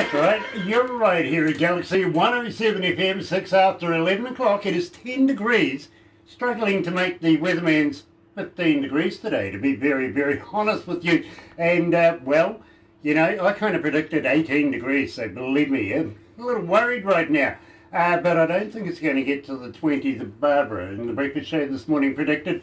That's right, you're right here at Galaxy 107 FM, 6 after 11 o'clock. It is 10 degrees, struggling to make the weatherman's 15 degrees today, to be very, very honest with you. And, well, you know, I kind of predicted 18 degrees, so believe me, I'm a little worried right now. But I don't think it's going to get to the 20s that Barbara in the breakfast show this morning predicted.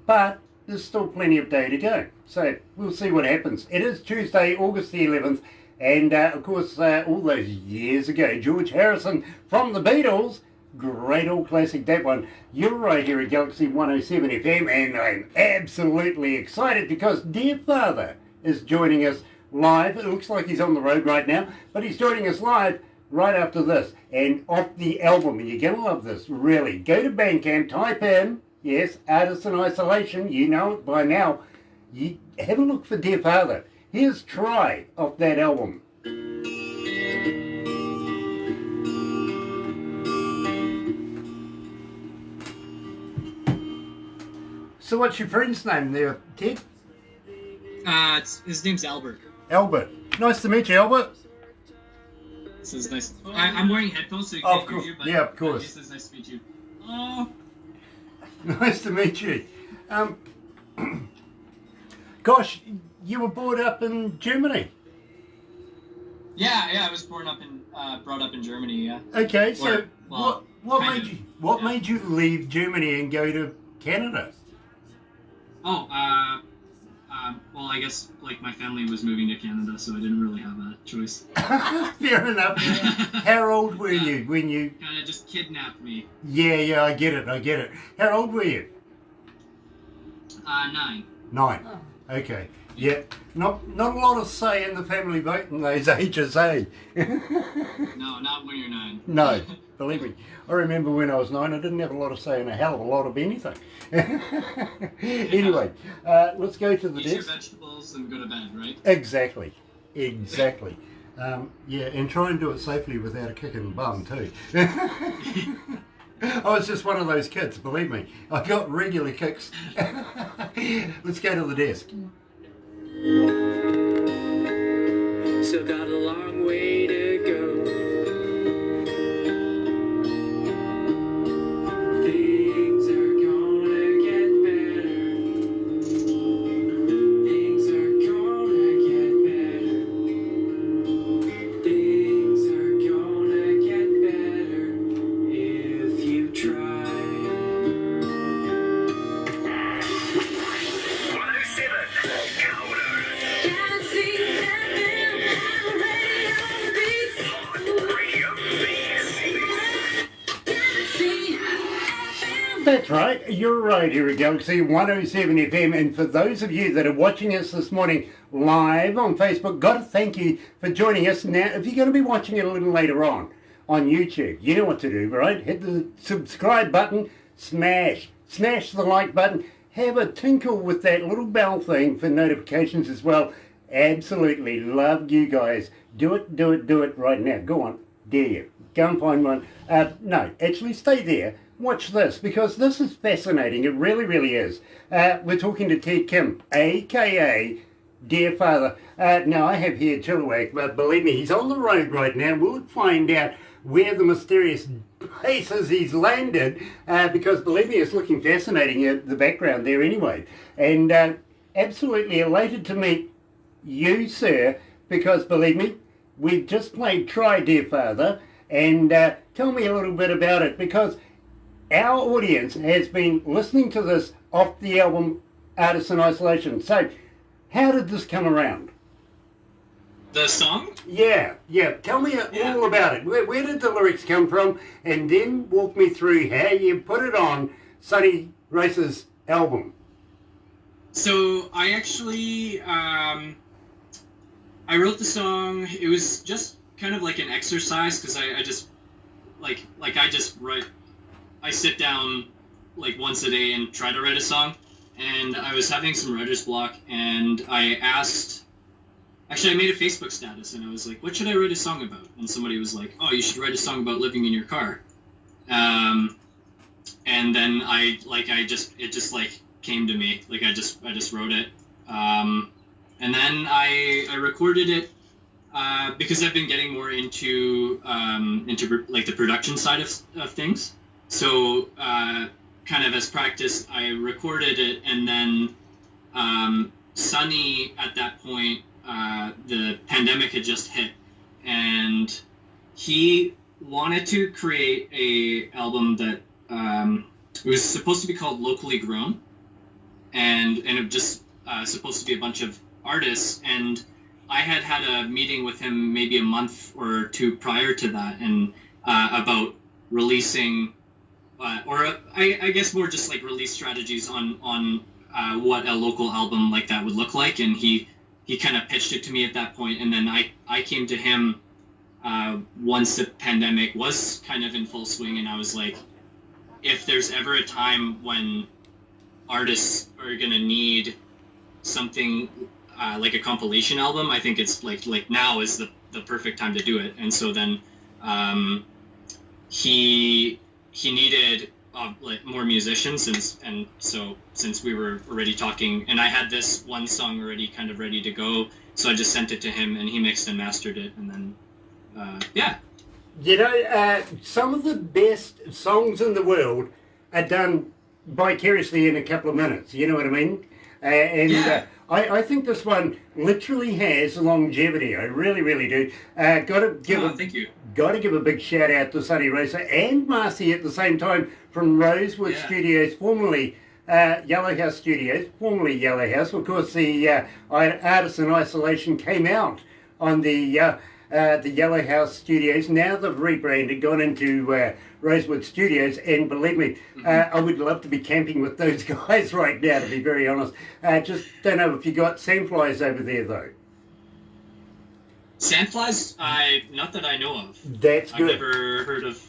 But there's still plenty of day to go. So we'll see what happens. It is Tuesday, August the 11th. And, of course, all those years ago, George Harrison from the Beatles, great old classic, that one. You're right here at Galaxy 107 FM, and I'm absolutely excited because Dear Father is joining us live. It looks like he's on the road right now, but he's joining us live right after this. And off the album, and you're going to love this, really. Go to Bandcamp, type in, yes, Artist in Isolation, you know it by now. You have a look for Dear Father. Here's Try off that album. So what's your friend's name there, Ted? His name's Albert. Albert. Nice to meet you, Albert. This is nice. I'm wearing headphones so you can't hear you, but yeah, of course. This is nice to meet you. Oh. Nice to meet you. Gosh, you were brought up in Germany. Yeah, I was brought up in Germany. Yeah. Okay, so what made you leave Germany and go to Canada? Oh, well, I guess like my family was moving to Canada, so I didn't really have a choice. Fair enough. How old were you when you kind of just kidnapped me? Yeah, I get it. How old were you? 9. 9. Oh. Okay. Yeah. Not a lot of say in the family vote in those ages, eh? No, not when you're 9. No, believe me. I remember when I was 9, I didn't have a lot of say in a hell of a lot of anything. Anyway, let's go to the desk. Eat your vegetables and go to bed, right? Exactly. Yeah, and try and do it safely without a kick in the bum too. I was just one of those kids, believe me. I got regular kicks. Let's go to the desk. Still got a long way to go. Things are gonna get better. Things are gonna get better. Things are gonna get better if you try. 107 Counter. That's right, you're right here at Galaxy 107 FM, and for those of you that are watching us this morning live on Facebook, got to thank you for joining us. Now, if you're going to be watching it a little later on YouTube, you know what to do, right? Hit the subscribe button, smash the like button, have a tinkle with that little bell thing for notifications as well. Absolutely love you guys. Do it right now. Go on, dare you. Go and find one. No, actually stay there. Watch this, because this is fascinating. It really, really is. We're talking to Ted Kim, a.k.a. Dear Father. Now, I have here Chilliwack, but believe me, he's on the road right now. We'll find out where the mysterious places he's landed, because believe me, it's looking fascinating in the background there anyway. And absolutely elated to meet you, sir, because believe me, we've just played Try, Dear Father, and tell me a little bit about it, because our audience has been listening to this off the album Artist in Isolation. So, how did this come around? The song? Yeah. Tell me all about it. Where did the lyrics come from? And then walk me through how you put it on Sonny Race's album. So, I actually, I wrote the song. It was just kind of like an exercise, because I just, I just write. I sit down like once a day and try to write a song, and I was having some writer's block, and I made a Facebook status, and I was like, what should I write a song about? And somebody was like, oh, you should write a song about living in your car. And then it just came to me, I just wrote it. And then I recorded it because I've been getting more into like the production side of things. So kind of as practice, I recorded it, and then Sonny at that point, the pandemic had just hit, and he wanted to create a album that it was supposed to be called Locally Grown, and it just supposed to be a bunch of artists. And I had a meeting with him maybe a month or two prior to that, and about releasing, or I guess more just like release strategies on what a local album like that would look like. And he kind of pitched it to me at that point, and then I came to him once the pandemic was kind of in full swing, and I was like, if there's ever a time when artists are gonna need something like a compilation album, I think it's like now is the perfect time to do it. And so then he needed like more musicians, and so since we were already talking, and I had this one song already kind of ready to go, so I just sent it to him, and he mixed and mastered it, and then yeah. You know, some of the best songs in the world are done vicariously in a couple of minutes. You know what I mean? I think this one literally has longevity. I really, really do. Thank you. Got to give a big shout out to Sonny Rosa and Marcy at the same time from Rosewood Studios, formerly Yellow House Studios, formerly Yellow House. Of course, the Artists in Isolation came out on the Yellow House Studios. Now they've rebranded, gone into Rosewood Studios, and believe me, I would love to be camping with those guys right now, to be very honest. Just don't know if you got sandflies over there, though. Sandflies? Not that I know of. That's good. I've never heard of.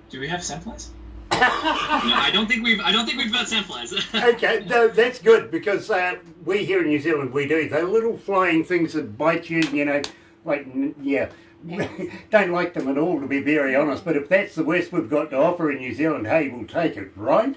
Do we have sandflies? No, I don't think we've got sandflies. Okay, no, that's good, because we here in New Zealand, we do. They're little flying things that bite you, you know, like, yeah. Don't like them at all, to be very honest, but if that's the worst we've got to offer in New Zealand, hey, we'll take it, right?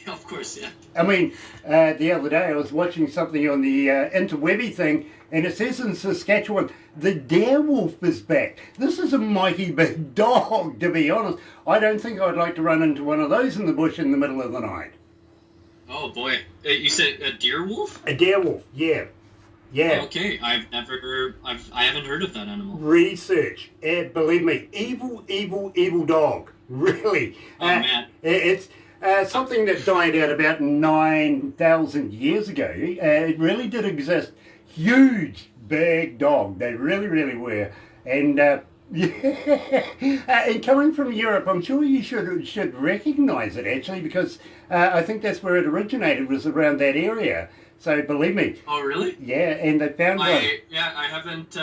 Of course, yeah. I mean, the other day I was watching something on the interwebby thing, and it says in Saskatchewan, the werewolf is back. This is a mighty big dog, to be honest. I don't think I'd like to run into one of those in the bush in the middle of the night. Oh boy, you said a deer wolf? A deer wolf, yeah. Yeah. Oh, okay, I haven't heard of that animal. Research. Believe me, evil, evil, evil dog. Really. Oh, man. It's something that died out about 9,000 years ago. It really did exist. Huge, big dog. They really, really were. And and coming from Europe, I'm sure you should recognise it, actually, because I think that's where it originated, was around that area. So believe me. Oh, really? Yeah, and they found one. Yeah, I haven't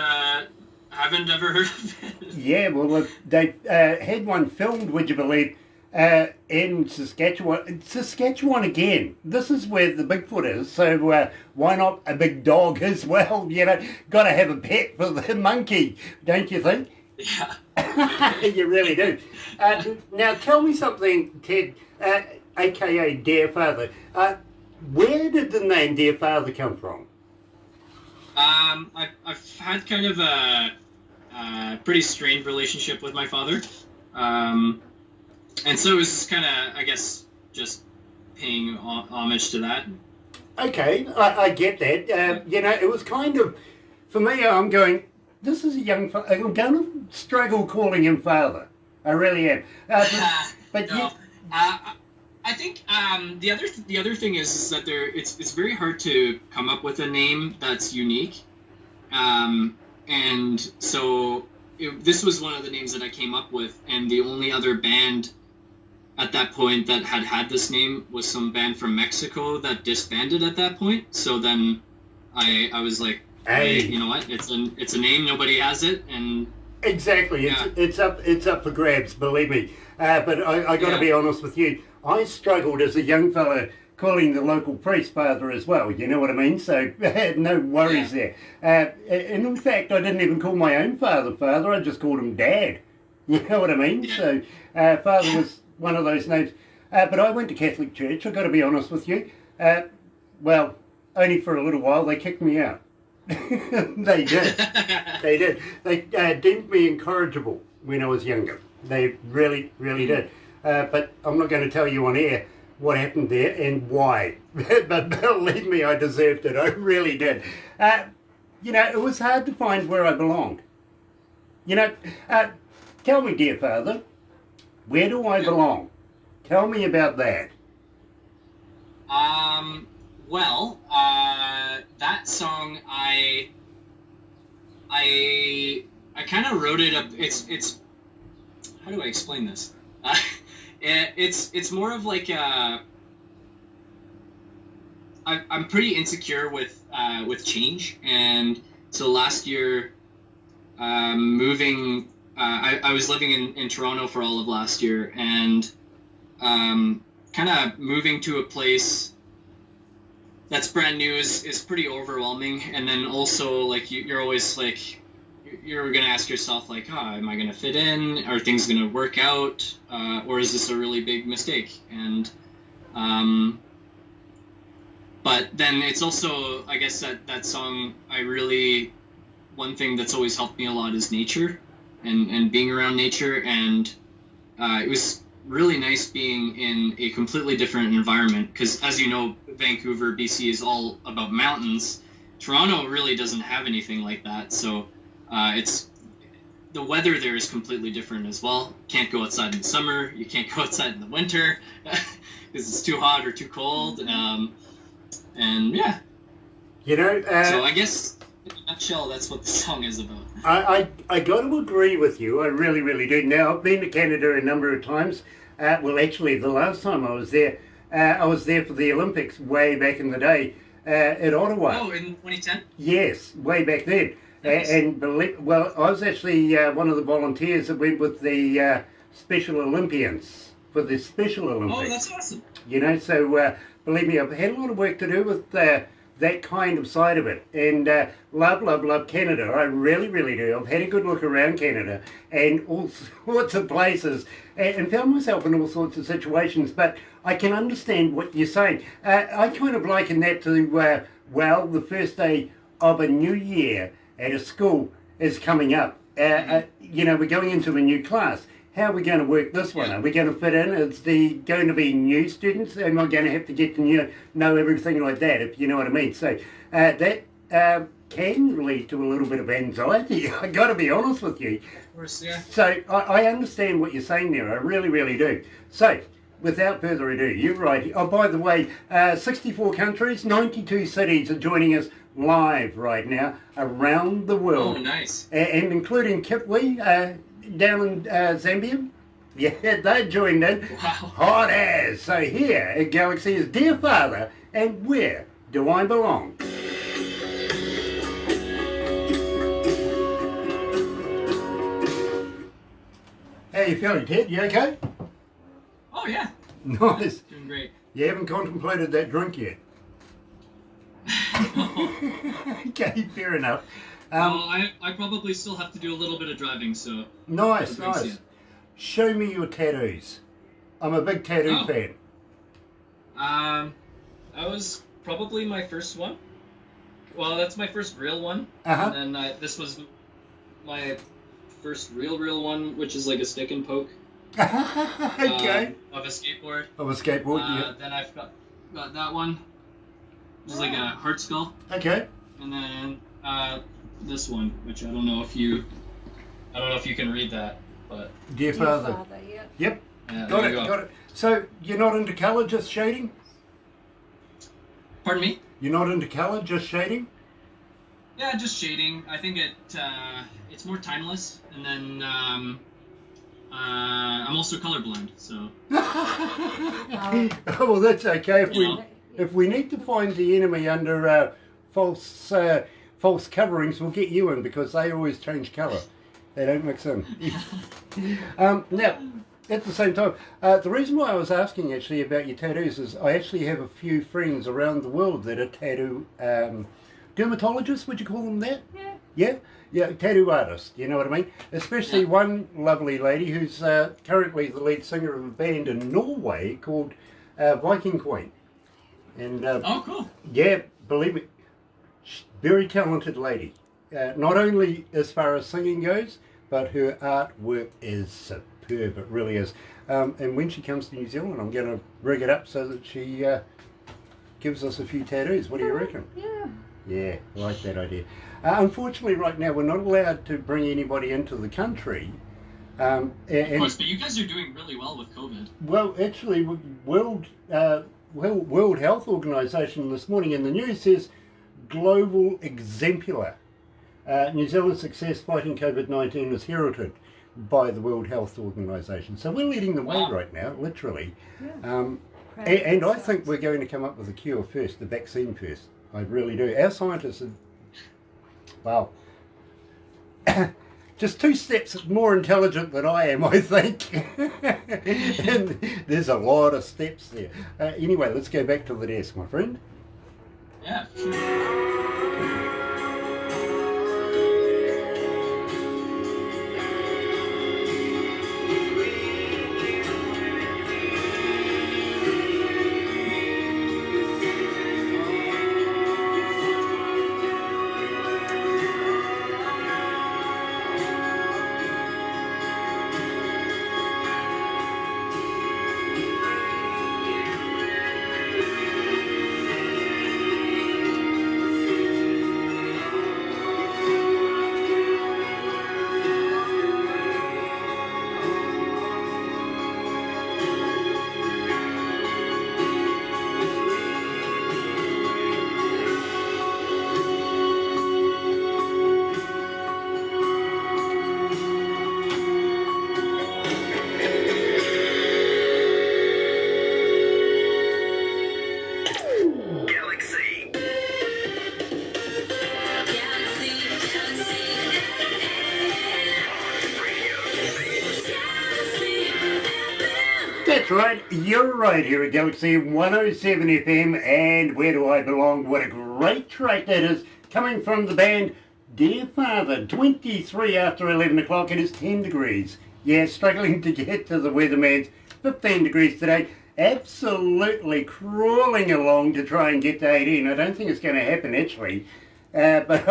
ever heard of it. Yeah, well, they had one filmed, would you believe, in Saskatchewan. Saskatchewan again. This is where the Bigfoot is, so why not a big dog as well? You know, got to have a pet for the monkey, don't you think? Yeah. You really do. Now, tell me something, Ted, a.k.a. Dear Father. Where did the name Dear Father come from? I've had kind of a pretty strained relationship with my father. And so it was just kind of, I guess, just paying homage to that. Okay, I get that. You know, it was kind of, for me, I'm going, this is a young father. I'm going to struggle calling him father. I really am. But no. I think the other thing is that it's very hard to come up with a name that's unique, and so this was one of the names that I came up with, and the only other band at that point that had this name was some band from Mexico that disbanded at that point. So then I was like, hey, you know what? It's a name, nobody has it, and exactly, yeah. it's up for grabs, believe me. But I got to be honest with you. I struggled as a young fella calling the local priest father as well, you know what I mean? So no worries there. And in fact, I didn't even call my own father, I just called him Dad. You know what I mean? Yeah. So father was one of those names. But I went to Catholic Church, I've got to be honest with you. Well, only for a little while, they kicked me out. They did. They did. They deemed me incorrigible when I was younger. They really, really did. But I'm not going to tell you on air what happened there and why. But believe me, I deserved it. I really did. It was hard to find where I belonged. Tell me, dear Father, where do I belong? Tell me about that. That song, I kind of wrote it up. It's how do I explain this? It's more of like I'm pretty insecure with change, and so last year, moving. I was living in Toronto for all of last year, and kind of moving to a place that's brand new is pretty overwhelming. And then also, like, you're always like, you're gonna ask yourself, like, am I gonna fit in? Are things gonna work out? Or is this a really big mistake? And but then it's also, I guess, that song, one thing that's always helped me a lot is nature and being around nature. And it was really nice being in a completely different environment, because as you know, Vancouver, BC is all about mountains. Toronto really doesn't have anything like that, so the weather there is completely different as well. Can't go outside in the summer, you can't go outside in the winter because it's too hot or too cold. And yeah, so I guess in a nutshell, that's what the song is about. I got to agree with you. I really, really do. Now, I've been to Canada a number of times. Well, actually, the last time I was there for the Olympics way back in the day at Ottawa. Oh, in 2010? Yes, way back then. Nice. I was actually one of the volunteers that went with the Special Olympians for the Special Olympics. Oh, that's awesome. So believe me, I've had a lot of work to do with that kind of side of it, and love Canada. I really, really do. I've had a good look around Canada and all sorts of places, and found myself in all sorts of situations, but I can understand what you're saying. I kind of liken that to, the first day of a new year at a school is coming up. We're going into a new class. How are we going to work this one? Are we going to fit in? Is going to be new students? Am I going to have to get to know everything like that, if you know what I mean? So that can lead to a little bit of anxiety. I got to be honest with you. Of course, yeah. So I understand what you're saying there. I really, really do. So without further ado, you're right. Oh, by the way, 64 countries, 92 cities are joining us live right now around the world. Oh, nice. And including Kipwe, down in Zambia. Yeah, they joined in. Wow. Hot as. So here at Galaxy is Dear Father, and where do I belong? How you feeling, Ted? You okay? Oh, yeah. Nice. Doing great. You haven't contemplated that drink yet? Okay, fair enough. I probably still have to do a little bit of driving, so... Nice. Yeah. Show me your tattoos. I'm a big tattoo fan. That was probably my first one. Well, that's my first real one. Uh-huh. And then this was my first real one, which is like a stick and poke. Okay. Of a skateboard. Of a skateboard, yeah. Then I've got that one. It's like a heart skull. Okay. And then this one, which I don't know if you can read that, but Dear Father. Yeah. Yep. yeah, Got there it, you go. got it. So you're not into colour, just shading? Pardon me? You're not into colour, just shading? Yeah, just shading. I think it's more timeless, and then I'm also colorblind, so. Oh, well, that's okay. If we need to find the enemy under false coverings, we'll get you in, because they always change colour. They don't mix in. Now, at the same time, the reason why I was asking actually about your tattoos is I actually have a few friends around the world that are tattoo dermatologists, would you call them that? Yeah? Yeah, tattoo artists, you know what I mean? Especially one lovely lady who's currently the lead singer of a band in Norway called Viking Queen. And Oh, cool. yeah, believe me, Very talented lady. Not only as far as singing goes, but her artwork is superb. It really is. And when she comes to New Zealand, I'm going to rig it up so that she gives us a few tattoos. What do you reckon? Yeah. Yeah, I like that idea. Unfortunately, right now, we're not allowed to bring anybody into the country. Of course, but you guys are doing really well with COVID. Well, actually, World Health Organization this morning in the news says global exemplar. New Zealand's success fighting COVID-19 is heralded by the World Health Organization. So we're leading the way right now, literally. Yeah. And I think we're going to come up with a cure first, the vaccine first. I really do. Our scientists are, well, just 2 steps more intelligent than I am, I think. And there's a lot of steps there. Anyway, let's go back to the desk, my friend. Yeah, for sure. Galaxy. That's right, you're right here at Galaxy 107 FM, and Where Do I Belong? What a great track that is, coming from the band Dear Father. 23 after 11 o'clock, it is 10 degrees. Yeah, struggling to get to the weatherman's 15 degrees today. Absolutely crawling along to try and get to 18. I don't think it's going to happen, actually. But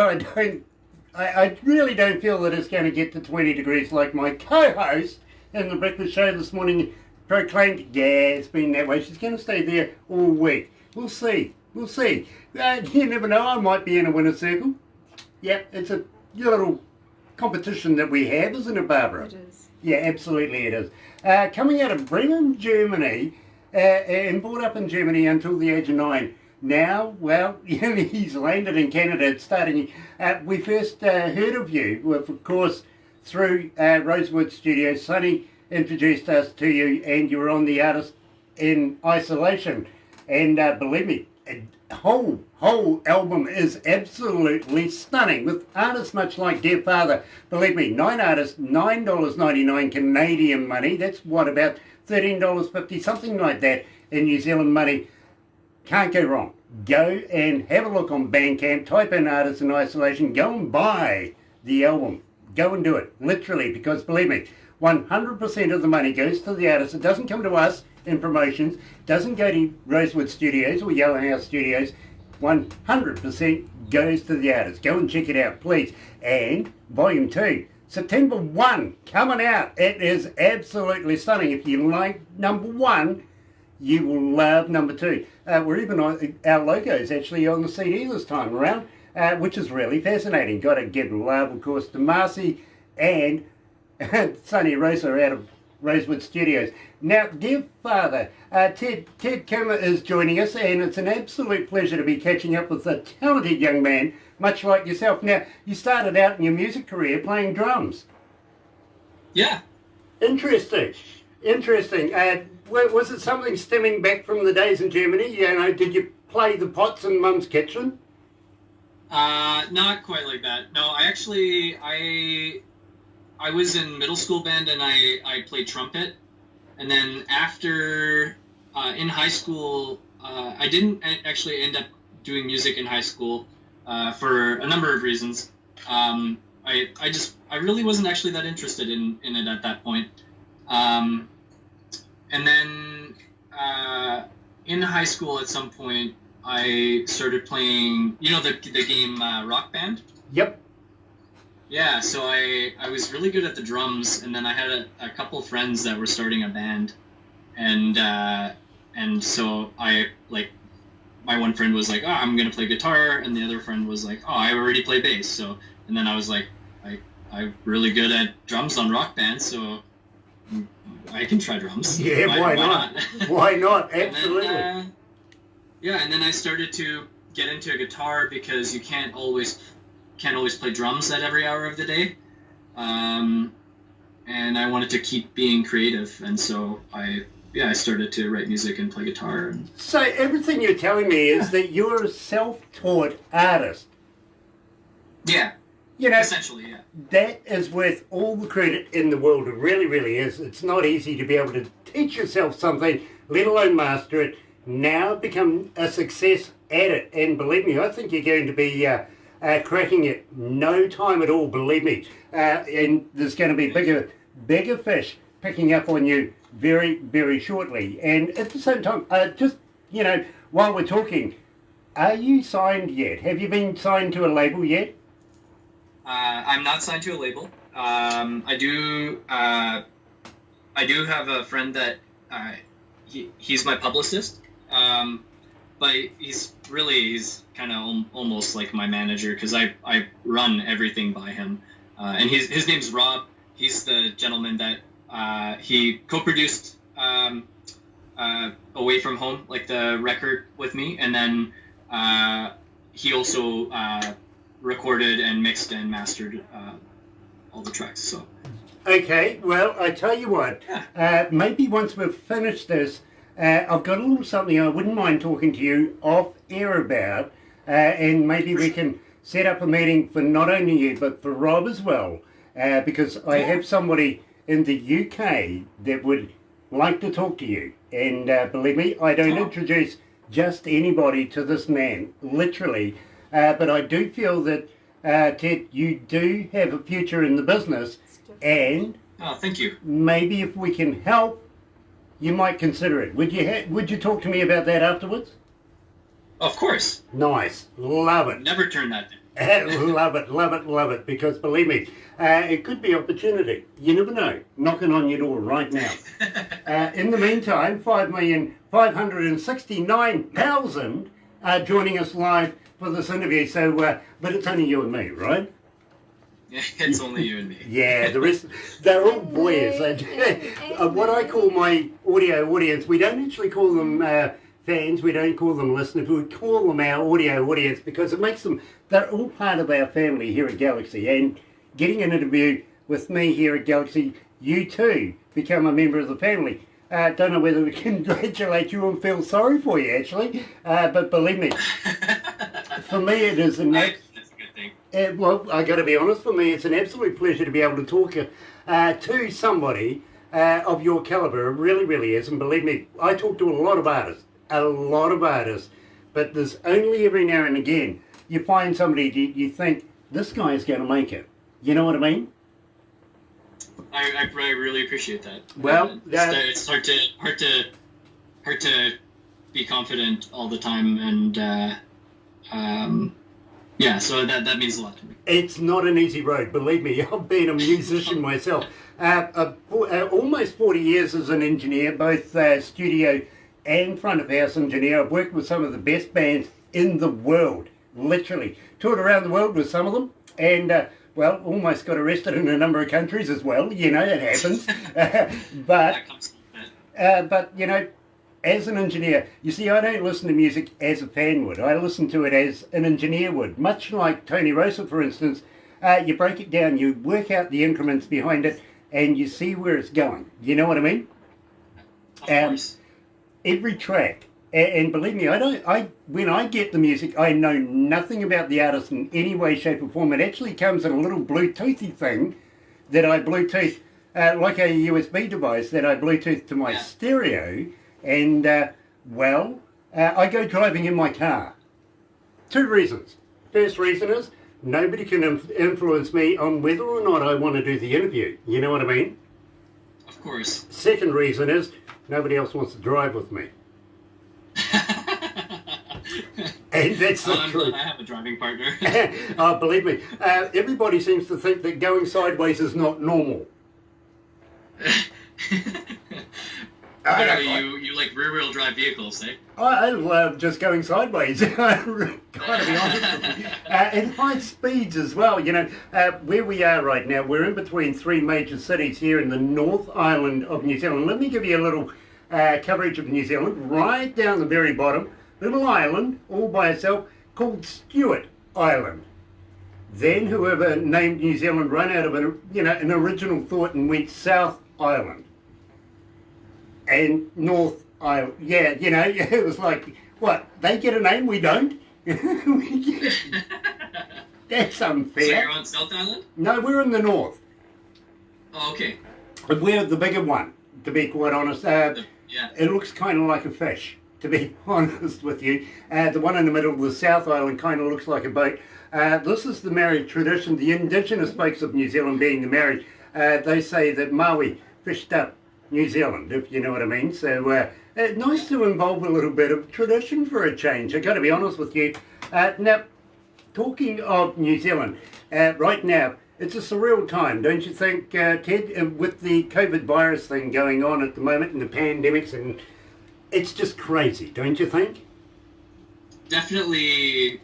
I really don't feel that it's going to get to 20 degrees like my co-host in the breakfast show this morning proclaimed. Yeah, it's been that way. She's going to stay there all week. We'll see. We'll see. You never know. I might be in a winner's circle. Yep, it's a little competition that we have, isn't it, Barbara? It is. Yeah, absolutely it is. Coming out of Bremen, Germany, and brought up in Germany until the age of 9. Now, well, he's landed in Canada. It's starting. We first heard of you, of course, through Rosewood Studios. Sonny introduced us to you, and you were on the Artist in Isolation. And believe me, the whole album is absolutely stunning, with artists much like Dear Father. Believe me, 9 artists, $9.99 Canadian money. That's what, about $13.50, something like that in New Zealand money. Can't go wrong. Go and have a look on Bandcamp, type in Artist in Isolation, go and buy the album. Go and do it, literally, because believe me, 100% of the money goes to the artist. It doesn't come to us in promotions, doesn't go to Rosewood Studios or Yellow House Studios. 100% goes to the artist. Go and check it out, please. And Volume 2, September 1, coming out. It is absolutely stunning. If you like number 1, you will love number 2. We're even on, our logo's actually on the CD this time around, which is really fascinating. Got to give love, of course, to Marcy and Sonny Rosa out of Rosewood Studios. Now, Dear Father, Ted Kimmer is joining us, and it's an absolute pleasure to be catching up with a talented young man, much like yourself. Now, you started out in your music career playing drums. Yeah. Interesting. Was it something stemming back from the days in Germany? You know, did you play the pots in Mum's kitchen? Not quite like that. No, I was in middle school band, and I played trumpet. And then after, in high school, I didn't actually end up doing music in high school for a number of reasons. I really wasn't actually that interested in it at that point. And then in high school at some point, I started playing, the game Rock Band? Yep. Yeah, so I was really good at the drums, and then I had a couple friends that were starting a band, and so my one friend was like, oh, I'm gonna play guitar, and the other friend was like, oh, I already play bass. So, and then I was like, I'm really good at drums on Rock Band, so I can try drums. Yeah, why not? Why not? Absolutely. And then I started to get into a guitar because you can't always play drums at every hour of the day, and I wanted to keep being creative, and so I started to write music and play guitar. So everything you're telling me is that you're a self-taught artist. Yeah. Essentially, yeah. That is worth all the credit in the world. It really, really is. It's not easy to be able to teach yourself something, let alone master it, now become a success at it. And believe me, I think you're going to be cracking it no time at all, believe me. And there's going to be bigger fish picking up on you very, very shortly. And at the same time, while we're talking, are you signed yet? Have you been signed to a label yet? I'm not signed to a label. I do have a friend that he's my publicist, but he's kind of almost like my manager because I run everything by him. And his name's Rob. He's the gentleman that he co-produced Away From Home, like the record with me, and then he also recorded and mixed and mastered all the tracks. So. Okay, well, I tell you what, maybe once we've finished this, I've got a little something I wouldn't mind talking to you off air about, and maybe we can set up a meeting for not only you, but for Rob as well, because I have somebody in the UK that would like to talk to you. And believe me, I don't introduce just anybody to this man, literally. But I do feel that, Ted, you do have a future in the business, and thank you. Maybe if we can help, you might consider it. Would you talk to me about that afterwards? Of course. Nice. Love it. Never turn that down. Love it, love it, love it, because believe me, it could be opportunity. You never know. Knocking on your door right now. In the meantime, 5,569,000 are joining us live for this interview, so, but it's only you and me, right? It's only you and me. Yeah, the rest, they're all boys. What I call my audio audience, we don't actually call them fans, we don't call them listeners, we call them our audio audience because it makes them, they're all part of our family here at Galaxy. And getting an interview with me here at Galaxy, you too become a member of the family. Don't know whether we congratulate you and feel sorry for you, actually, but believe me, for me it is an well, I got to be honest, for me it's an absolute pleasure to be able to talk to somebody of your caliber. It really, really is. And believe me, I talk to a lot of artists, but there's only every now and again you find somebody you think, this guy is going to make it. You know what I mean? I really appreciate that. Well, it's hard to be confident all the time, and yeah, so that means a lot to me. It's not an easy road, believe me. I've been a musician myself. Almost 40 years as an engineer, both studio and front of house engineer. I've worked with some of the best bands in the world, literally. Toured around the world with some of them, and well, almost got arrested in a number of countries as well. You know, it happens. But you know, as an engineer, you see, I don't listen to music as a fan would. I listen to it as an engineer would. Much like Tony Rosa, for instance, you break it down, you work out the increments behind it, and you see where it's going. You know what I mean? Of course. Every track. And believe me, when I get the music, I know nothing about the artist in any way, shape or form. It actually comes in a little Bluetoothy thing that I Bluetooth, like a USB device that I Bluetooth to my stereo. And, I go driving in my car. 2 reasons. First reason is, nobody can influence me on whether or not I want to do the interview. You know what I mean? Of course. Second reason is, nobody else wants to drive with me. And that's the I'm truth. glad I have a driving partner. Oh, believe me, everybody seems to think that going sideways is not normal. But you like rear-wheel drive vehicles, eh? I love just going sideways. Gotta be honest with you. At high speeds as well. You know, where we are right now, we're in between three major cities here in the North Island of New Zealand. Let me give you a little coverage of New Zealand. Right down the very bottom, little island all by itself called Stewart Island. Then whoever named New Zealand ran out of an original thought and went South Island. And North Island, yeah, it was like, what, they get a name, we don't? That's unfair. So you're on South Island? No, we're in the north. Oh, okay. But we're the bigger one, to be quite honest. Yeah. It looks kind of like a fish, to be honest with you. The one in the middle, the South Island, kind of looks like a boat. This is the marriage tradition. The indigenous folks of New Zealand being the marriage, they say that Maui fished up New Zealand, if you know what I mean. So nice to involve a little bit of tradition for a change. I've got to be honest with you. Now, talking of New Zealand, right now, it's a surreal time, don't you think, Ted, with the COVID virus thing going on at the moment and the pandemics, and it's just crazy, don't you think? Definitely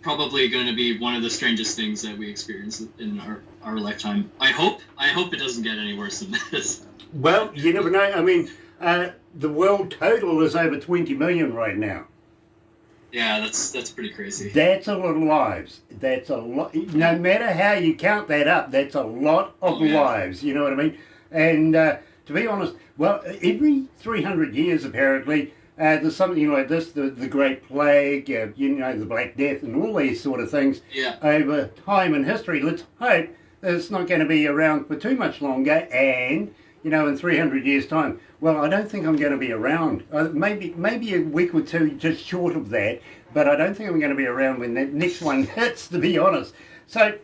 probably going to be one of the strangest things that we experience in our lifetime. I hope it doesn't get any worse than this. Well, you never know. I mean, the world total is over 20 million right now. Yeah, that's pretty crazy. That's a lot of lives. That's a lot. No matter how you count that up, that's a lot of lives. You know what I mean? And to be honest, well, every 300 years apparently, there's something like this, the Great Plague, the Black Death, and all these sort of things. Yeah. Over time in history, let's hope that it's not going to be around for too much longer. And in 300 years' time, well, I don't think I'm going to be around. Maybe a week or two just short of that, but I don't think I'm going to be around when that next one hits, to be honest. So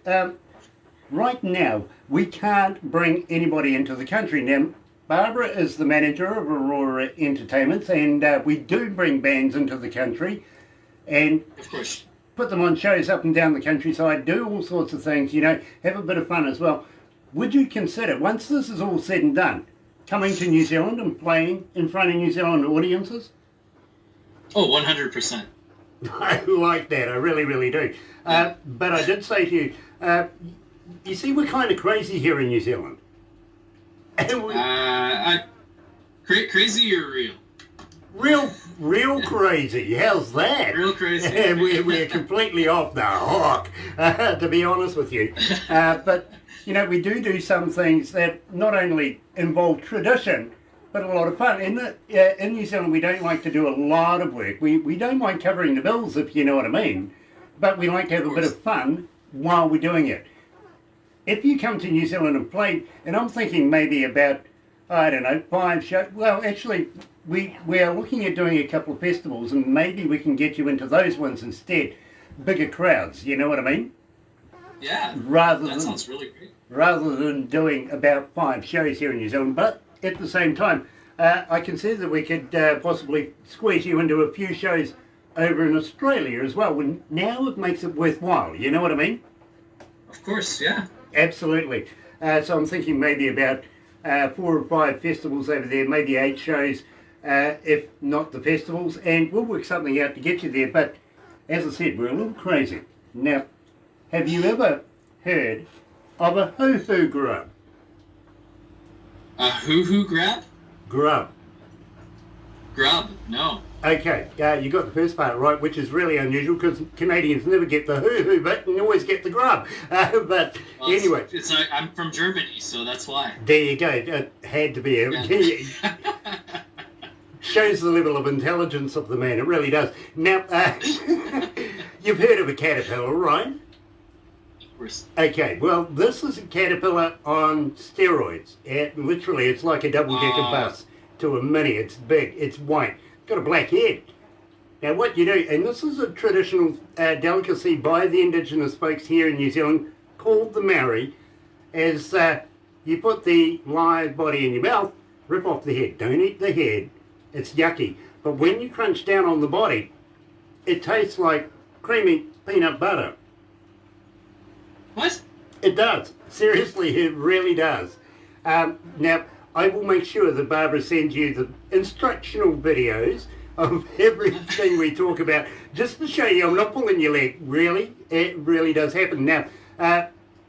right now, we can't bring anybody into the country. Now, Barbara is the manager of Aurora Entertainments, and we do bring bands into the country and Of course. put them on shows up and down the countryside, do all sorts of things, have a bit of fun as well. Would you consider, once this is all said and done, coming to New Zealand and playing in front of New Zealand audiences? Oh, 100%. I like that, I really, really do. But I did say to you, you see, we're kind of crazy here in New Zealand. Crazy or real? Real crazy. How's that? Real crazy. We're completely off the hook, to be honest with you. But, we do some things that not only involve tradition, but a lot of fun. In New Zealand, we don't like to do a lot of work. We don't mind covering the bills, if you know what I mean. But we like to have a bit of fun while we're doing it. If you come to New Zealand and play, and I'm thinking maybe about, 5 shows. Well, actually, we are looking at doing a couple of festivals, and maybe we can get you into those ones instead. Bigger crowds, you know what I mean? Yeah, sounds really great. Rather than doing about 5 shows here in New Zealand. But at the same time, I can see that we could possibly squeeze you into a few shows over in Australia as well. Now it makes it worthwhile, you know what I mean? Of course, yeah. Absolutely. So I'm thinking maybe about 4 or 5 festivals over there, maybe 8 shows, if not the festivals, and we'll work something out to get you there. But as I said, we're a little crazy. Now, have you ever heard of a hoo-hoo grub? A hoo-hoo grab? Grub. Grub, no. Okay, you got the first part right, which is really unusual because Canadians never get the hoo-hoo bit and always get the grub. But Well, anyway, I'm from Germany, so that's why. there you go. It had to be. Yeah. Shows the level of intelligence of the man. It really does. Now, you've heard of a caterpillar, right? Of course. Okay, well, this is a caterpillar on steroids. Literally, it's like a double-decker bus to a mini. It's big, it's white, got a black head. Now, what you do, and this is a traditional delicacy by the indigenous folks here in New Zealand, called the Maori, is you put the live body in your mouth, rip off the head. Don't eat the head. It's yucky. But when you crunch down on the body, It tastes like creamy peanut butter. What? It does. Seriously, it really does. Now, I will make sure that Barbara sends you the instructional videos of everything we talk about, just to show you I'm not pulling your leg. Really, it really does happen. Now,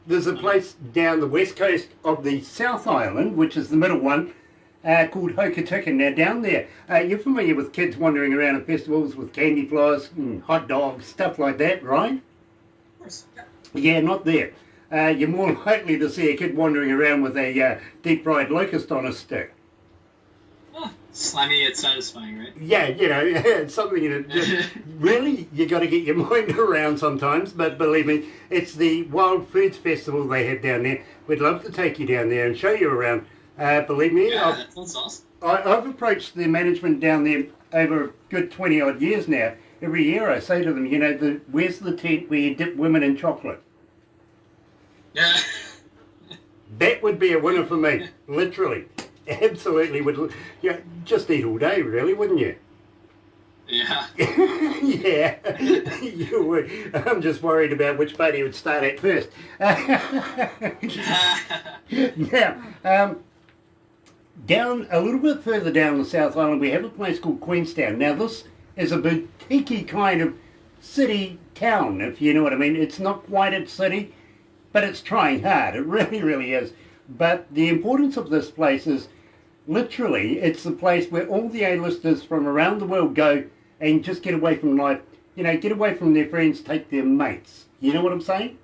there's a place down the west coast of the South Island, which is the middle one, called Hokitika. Now, down there, you're familiar with kids wandering around at festivals with candy floss and hot dogs, stuff like that, right? Of course. Yeah. Yeah, not there. You're more likely to see a kid wandering around with a deep-fried locust on a stick. Oh, slimy yet satisfying, right? Yeah, you know, it's something that just, really, you got to get your mind around sometimes, but believe me, it's the Wild Foods Festival they have down there. We'd love to take you down there and show you around. Believe me, Yeah, that sounds awesome. I've approached the management down there over a good 20-odd years now. Every year I say to them, you know, where's the tent where you dip women in chocolate? Yeah. That would be a winner for me, literally. Absolutely would. You know, just eat all day, really, wouldn't you? Yeah. Yeah, you would. I'm just worried about which party would start at first. Now, down a little bit further down the South Island, we have a place called Queenstown. Now, this is a boutique kind of city town, if you know what I mean. It's not quite a city, but it's trying hard. It really, really is. But the importance of this place is literally, it's the place where all the A-listers from around the world go and just get away from life. You know, get away from their friends, take their mates. You know what I'm saying?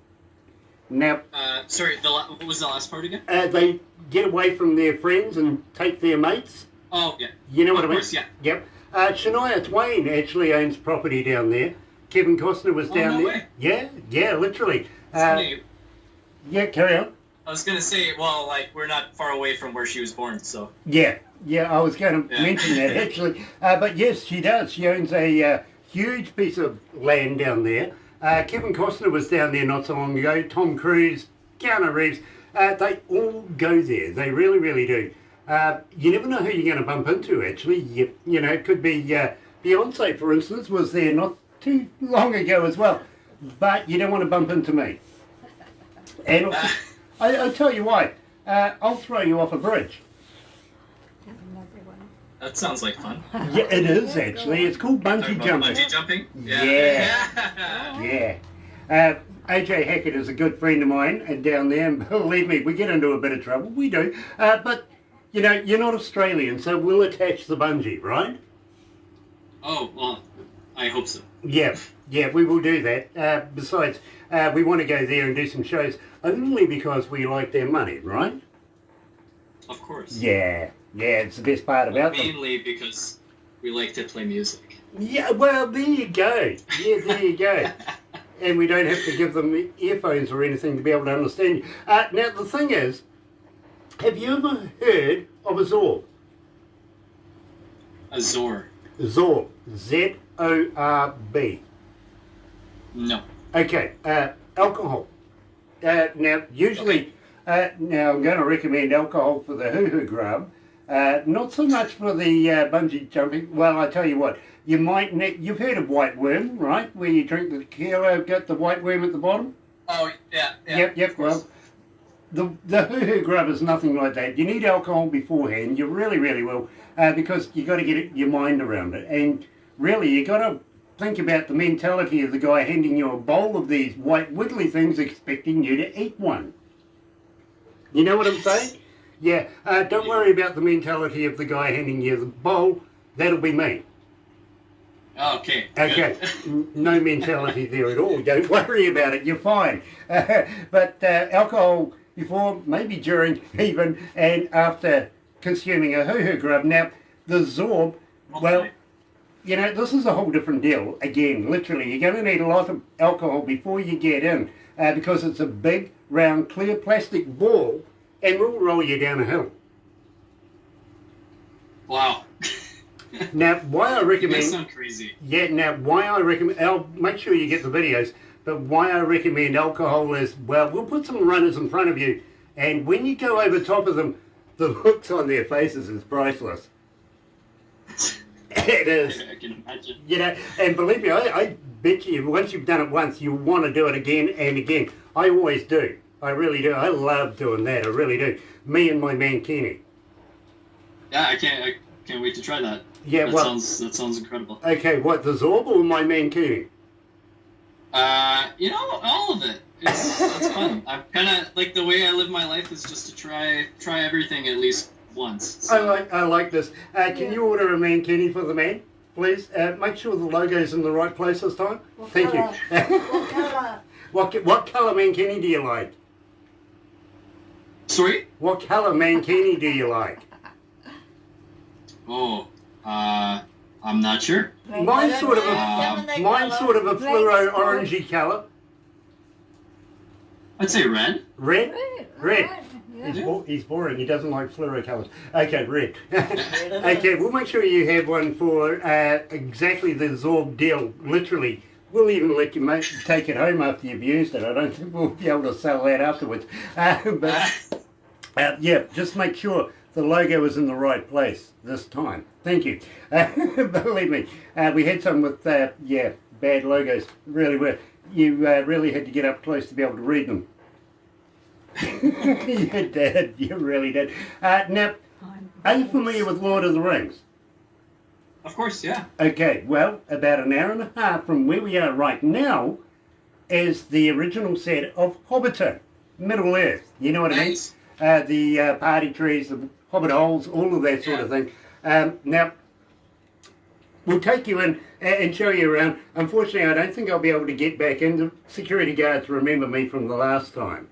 Now, sorry, what was the last part again? they get away from their friends and take their mates. Oh, yeah. You know what I Of mean? course, yeah. Yep. Shania Twain actually owns property down there. Kevin Costner was down no there. way. Yeah, literally. Hey, Yeah, carry on. I was gonna say, well, like, we're not far away from where she was born, so. Yeah, I was going to mention that actually. But yes, she does. She owns a huge piece of land down there. Kevin Costner was down there not so long ago. Tom Cruise, Keanu Reeves, they all go there. They really, really do. You never know who you're going to bump into, actually. You know, it could be Beyonce, for instance, was there not too long ago as well. But you don't want to bump into me. And I'll tell you why. I'll throw you off a bridge. That sounds like fun. Yeah, it is actually. It's called bungee jumping. Bungee jumping? Yeah. AJ Hackett is a good friend of mine and down there, and believe me, we get into a bit of trouble. We do. But, you know, you're not Australian, so we'll attach the bungee, right? Oh, well, I hope so. Yeah, we will do that. Besides, we want to go there and do some shows only because we like their money, right? Of course. Yeah, it's the best part about them. Mainly because we like to play music. Yeah, well, there you go. Yeah, there you go. And we don't have to give them earphones or anything to be able to understand you. Now, the thing is, have you ever heard of a Zorb? A Zor? Zorb. Z-O-R-B. No. Okay, alcohol. Now, usually, now I'm going to recommend alcohol for the hoo-hoo grub. Not so much for the bungee jumping. Well, I tell you what, you might you've heard of white worm, right? Where you drink the tequila, got the white worm at the bottom? Oh, yeah. Yep, well, the hoo-hoo grub is nothing like that. You need alcohol beforehand, you really, really will, because you got to get your mind around it. And really, you got to think about the mentality of the guy handing you a bowl of these white wiggly things expecting you to eat one. You know what I'm saying? Yeah, don't worry about the mentality of the guy handing you the bowl. That'll be me. Okay. Okay, no mentality there at all. Don't worry about it. You're fine. But alcohol before, maybe during, even, and after consuming a hoo-hoo grub. Now, the Zorb, well, you know, this is a whole different deal. Again, literally, you're going to need a lot of alcohol before you get in because it's a big, round, clear plastic ball and will roll you down a hill. Wow. Now, why I recommend... That sounds crazy. Yeah, now, why I recommend... I'll make sure you get the videos, but why I recommend alcohol is, well, we'll put some runners in front of you, and when you go over top of them, the looks on their faces is priceless. It is. I can imagine. You know, and believe me, I bet you once you've done it once, you want to do it again and again. I always do. I really do. I love doing that. I really do. Me and my mankini. Yeah, I can't wait to try that. Yeah, that sounds incredible. Okay, what, the Zorb or my mankini? All of it. It's fun. I'm kind of like the way I live my life is just to try everything at least once. So. I like this. Can you order a mankini for the man, please? Make sure the logo's in the right place this time. Thank you. What colour? What colour mankini do you like? Sorry? What colour mankini do you like? Oh, I'm not sure. Mine's sort of a Red fluoro colour. orangey colour. I'd say red. Red? Red. Alright, yeah. He's boring. He doesn't like fluoro colours. Okay, red. Okay, we'll make sure you have one for exactly the Zorb deal. Literally, we'll even let you take it home after you've used it. I don't think we'll be able to sell that afterwards. Yeah, just make sure the logo is in the right place this time. Thank you. Believe me, we had some with bad logos. Really were. You really had to get up close to be able to read them. You did. You really did. Now, are you familiar with Lord of the Rings? Of course, yeah. Okay, well, about an hour and a half from where we are right now is the original set of Hobbiton, Middle Earth. You know what Nice. I mean? The party trees, the hobbit holes, all of that sort of thing. Now, we'll take you in and show you around. Unfortunately, I don't think I'll be able to get back in. The security guards remember me from the last time.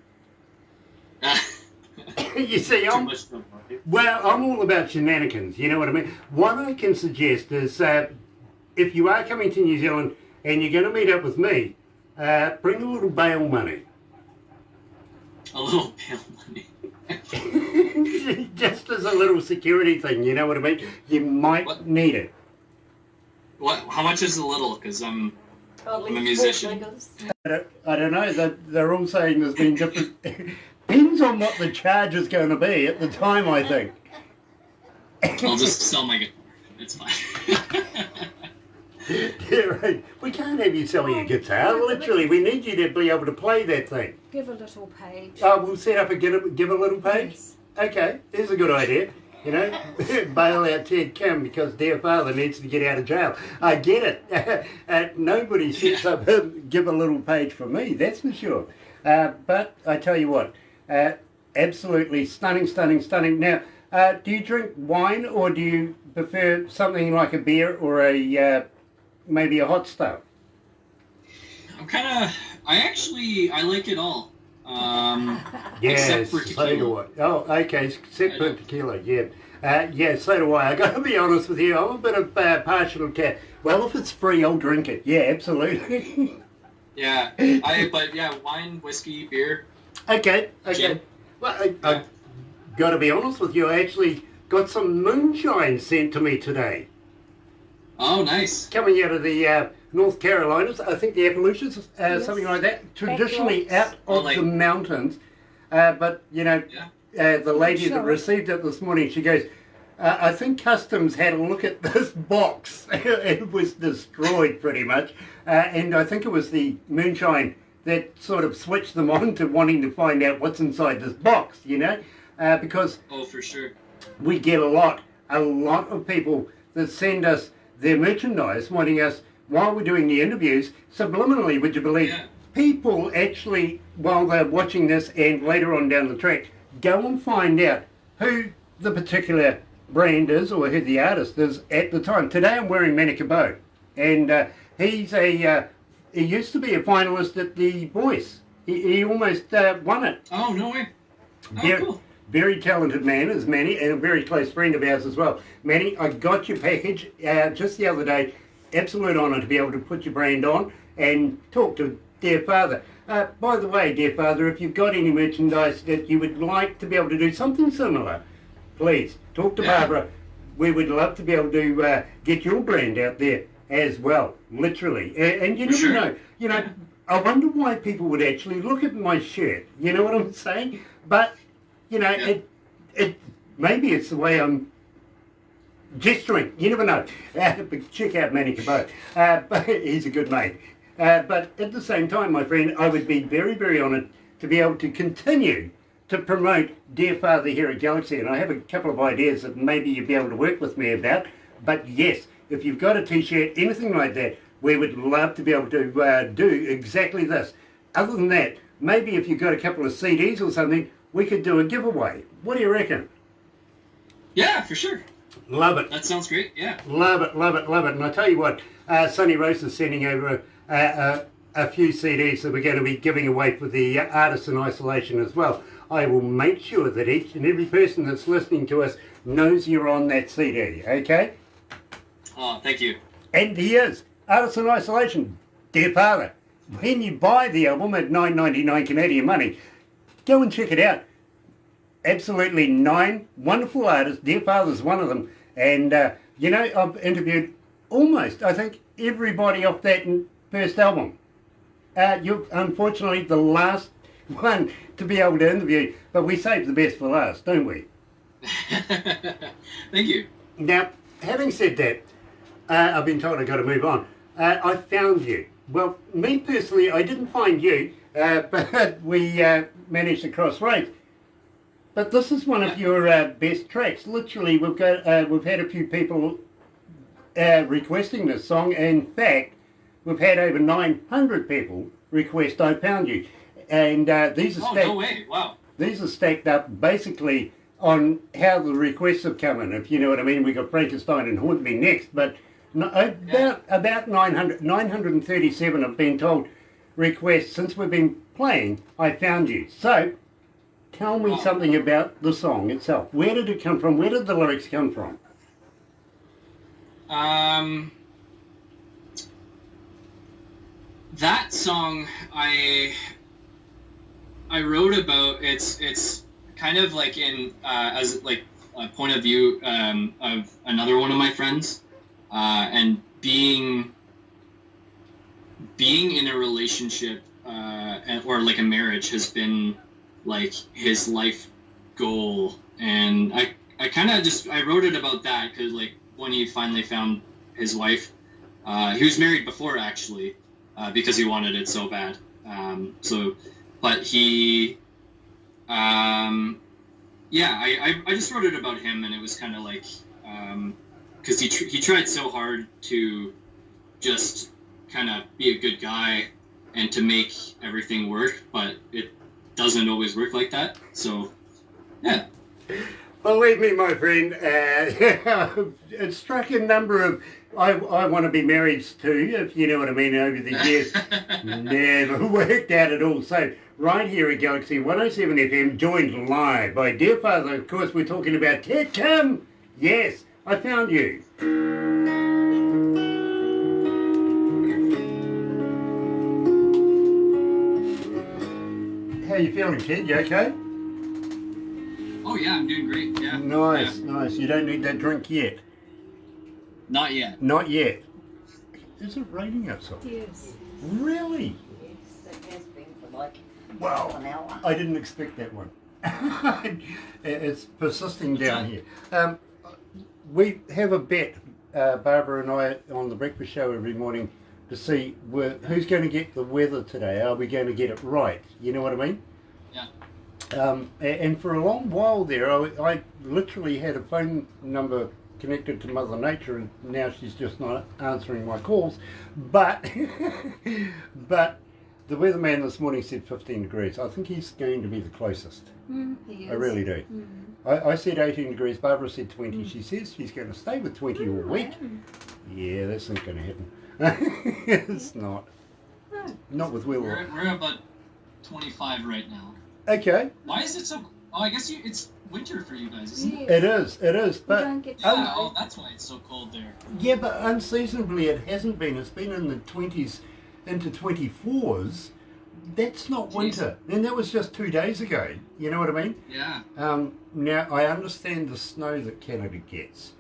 You see, Too much trouble. well, I'm all about shenanigans, you know what I mean? What I can suggest is if you are coming to New Zealand and you're going to meet up with me, bring a little bail money. A little pale money. Just as a little security thing, you know what I mean? You might need it. What? How much is a little? Because I'm At a least musician. four figures. I don't know, they're all saying there's been different... Depends on what the charge is going to be at the time, I think. I'll just sell my guitar. It's fine. Yeah, right. We can't have you sell your guitar. Literally, we need you to be able to play that thing. Give a little page. We'll set up a give a little page. Yes. Okay, there's a good idea. You know, bail out Ted Kim because dear father needs to get out of jail. I get it. Nobody sets up give a little page for me, that's for sure. But I tell you what, absolutely stunning, stunning, stunning. Now, do you drink wine or do you prefer something like a beer or a maybe a hot stuff? I like it all. Yes, Except for so do tequila. I. Oh, okay, except for tequila, yeah. Yeah, so do I. I got to be honest with you, I'm a bit of partial to, well, if it's free, I'll drink it. Yeah, absolutely. Yeah, but wine, whiskey, beer. Okay. Gin. Well, I got to be honest with you, I actually got some moonshine sent to me today. Oh, nice. Coming out of the North Carolinas, I think the Appalachians, something like that. Traditionally out of the mountains. But, you know, the lady that received it this morning, she goes, I think Customs had a look at this box. It was destroyed pretty much. And I think it was the moonshine that sort of switched them on to wanting to find out what's inside this box, you know? Because Oh, for sure. we get a lot of people that send us their merchandise wanting us, while we're doing the interviews, subliminally, would you believe, people actually, while they're watching this and later on down the track, go and find out who the particular brand is or who the artist is at the time. Today I'm wearing Manny Cabot, and he used to be a finalist at The Voice. He almost won it. Oh, no way. Oh, Very, cool. very talented man is Manny, and a very close friend of ours as well. Manny, I got your package just the other day. Absolute honour to be able to put your brand on and talk to dear father. By the way, dear father, if you've got any merchandise that you would like to be able to do something similar, please talk to Barbara. We would love to be able to get your brand out there as well, literally. And you never know. You know, I wonder why people would actually look at my shirt. You know what I'm saying? But you know, it maybe it's the way I'm gesturing. You never know. But check out Manny Cabot. But he's a good mate. But at the same time, my friend, I would be very, very honoured to be able to continue to promote Dear Father here at Galaxy. And I have a couple of ideas that maybe you'd be able to work with me about. But yes, if you've got a t-shirt, anything like that, we would love to be able to do exactly this. Other than that, maybe if you've got a couple of CDs or something, we could do a giveaway. What do you reckon? Yeah, for sure. Love it. That sounds great. Yeah. Love it, love it, love it. And I tell you what, Sonny Rose is sending over a few CDs that we're going to be giving away for the artists in isolation as well. I will make sure that each and every person that's listening to us knows you're on that CD, okay? Oh, thank you. And he is. Artists in Isolation, Dear Father. When you buy the album at $9.99 Canadian money, go and check it out. Absolutely 9 wonderful artists. Dear Father's one of them. And, you know, I've interviewed almost, I think, everybody off that first album. You're unfortunately the last one to be able to interview, but we saved the best for last, don't we? Thank you. Now, having said that, I've been told I've got to move on. I found you. Well, me personally, I didn't find you, but we managed to cross roads. But this is one of your best tracks. Literally, we've had a few people requesting this song. In fact, we've had over 900 people request I Found You. And these are stacked. Oh, no way. Wow. These are stacked up basically on how the requests have come in, if you know what I mean. We got Frankenstein and Haunt Me next, but about 937 have been told requests since we've been playing I Found You. So, tell me something about the song itself. Where did it come from? Where did the lyrics come from? That song I wrote about. It's kind of like in as like a point of view of another one of my friends, and being in a relationship or like a marriage has been like his life goal, and I kind of just I wrote it about that because like when he finally found his wife, he was married before actually, because he wanted it so bad. But he, I just wrote it about him, and it was kind of like, because he tried so hard to just kind of be a good guy and to make everything work, but it doesn't always work like that. So, yeah. Believe me, my friend, it struck a number of I want to be married too, if you know what I mean, over the years. Never worked out at all. So, right here at Galaxy 107 FM, joined live by Dear Father. Of course, we're talking about Ted Kim. Yes, I Found You. How you feeling, Ted? You okay? Oh yeah, I'm doing great. Yeah. Nice, Yeah. nice. You don't need that drink yet. Not yet. Not yet. Is it raining outside? Yes. Really? Yes, it has been for like Wow. an hour. I didn't expect that one. It's persisting down here. We have a bet, Barbara and I, on the breakfast show every morning to see who's going to get the weather today. Are we going to get it right? You know what I mean? Yeah. And for a long while there, I literally had a phone number connected to Mother Nature, and now she's just not answering my calls. But the weatherman this morning said 15 degrees. I think he's going to be the closest. He is. I really do. I said 18 degrees. Barbara said 20. She says she's going to stay with 20 all week. Yeah, that's not going to happen. It's not. Not with Will. We're about 25 right now. Okay. Why is it so? Oh, I guess it's winter for you guys, isn't it? Yes. It is. We But don't get Yeah, oh, that's why it's so cold there. yeah, but unseasonably it hasn't been. It's been in the 20s into 24s. That's not Jeez. winter. And that was just 2 days ago. You know what I mean? Yeah. Now, I understand the snow that Canada gets,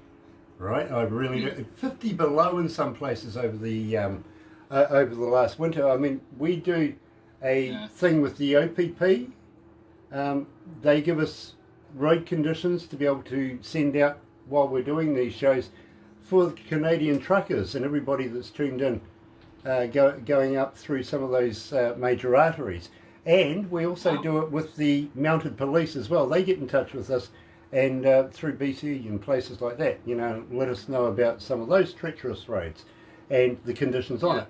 right? I really do. 50 below in some places over the last winter. I mean, we do a thing with the OPP. They give us road conditions to be able to send out while we're doing these shows for the Canadian truckers and everybody that's tuned in, going up through some of those major arteries. And we also do it with the mounted police as well. They get in touch with us and through BC and places like that, you know, let us know about some of those treacherous roads and the conditions on it.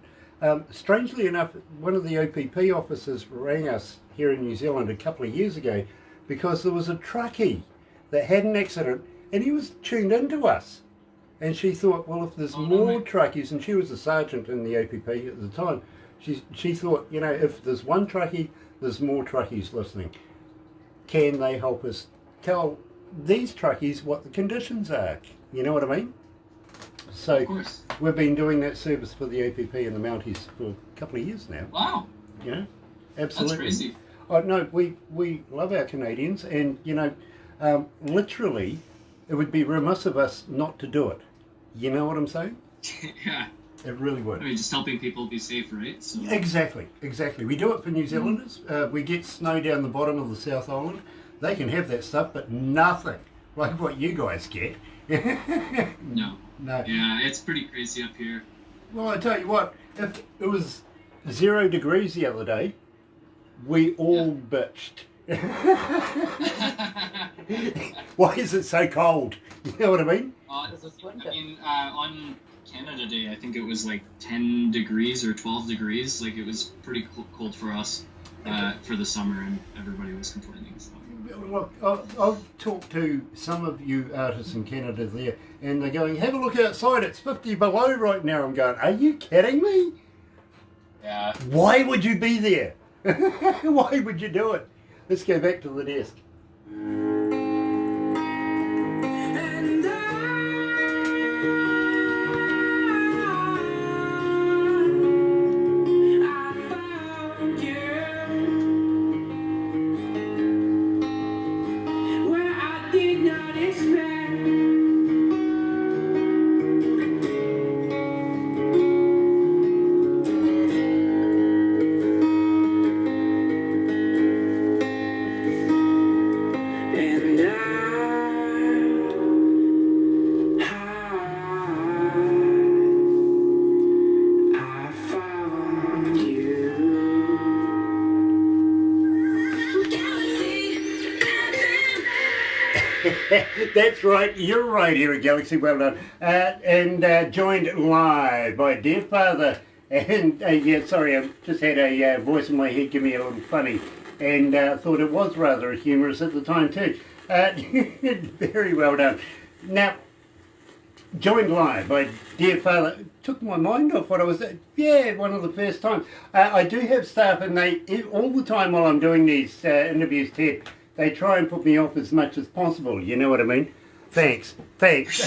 Strangely enough, one of the OPP officers rang us here in New Zealand a couple of years ago because there was a truckie that had an accident and he was tuned into us. And she thought, well, if there's more truckies, and she was a sergeant in the OPP at the time, she thought, you know, if there's one truckie, there's more truckies listening. Can they help us tell these truckies what the conditions are? You know what I mean? So we've been doing that service for the OPP and the Mounties for a couple of years now. Wow. You know, absolutely. That's crazy. Oh, no, we love our Canadians, and, you know, literally, it would be remiss of us not to do it. You know what I'm saying? Yeah. It really would. I mean, just helping people be safe, right? So. Exactly. We do it for New Zealanders. We get snow down the bottom of the South Island. They can have that stuff, but nothing like what you guys get. No. No. Yeah, it's pretty crazy up here. Well, I tell you what, if it was 0 degrees the other day, we all bitched. Why is it so cold? You know what I mean? On Canada Day, I think it was like 10 degrees or 12 degrees. Like, it was pretty cold for us for the summer, and everybody was complaining. So. Look, I've talked to some of you artists in Canada there, and they're going, have a look outside, it's 50 below right now. I'm going, are you kidding me? Yeah. Why would you be there? Why would you do it? Let's go back to the desk. That's right, you're right here at Galaxy, well done. And joined live by Dear Father. And yeah, sorry, I just had a voice in my head give me a little funny, and thought it was rather humorous at the time too. Very well done. Now, joined live by Dear Father. Took my mind off what I was at. Yeah, one of the first times. I do have staff, and they, all the time while I'm doing these interviews, Ted, they try and put me off as much as possible, you know what I mean? Thanks. It's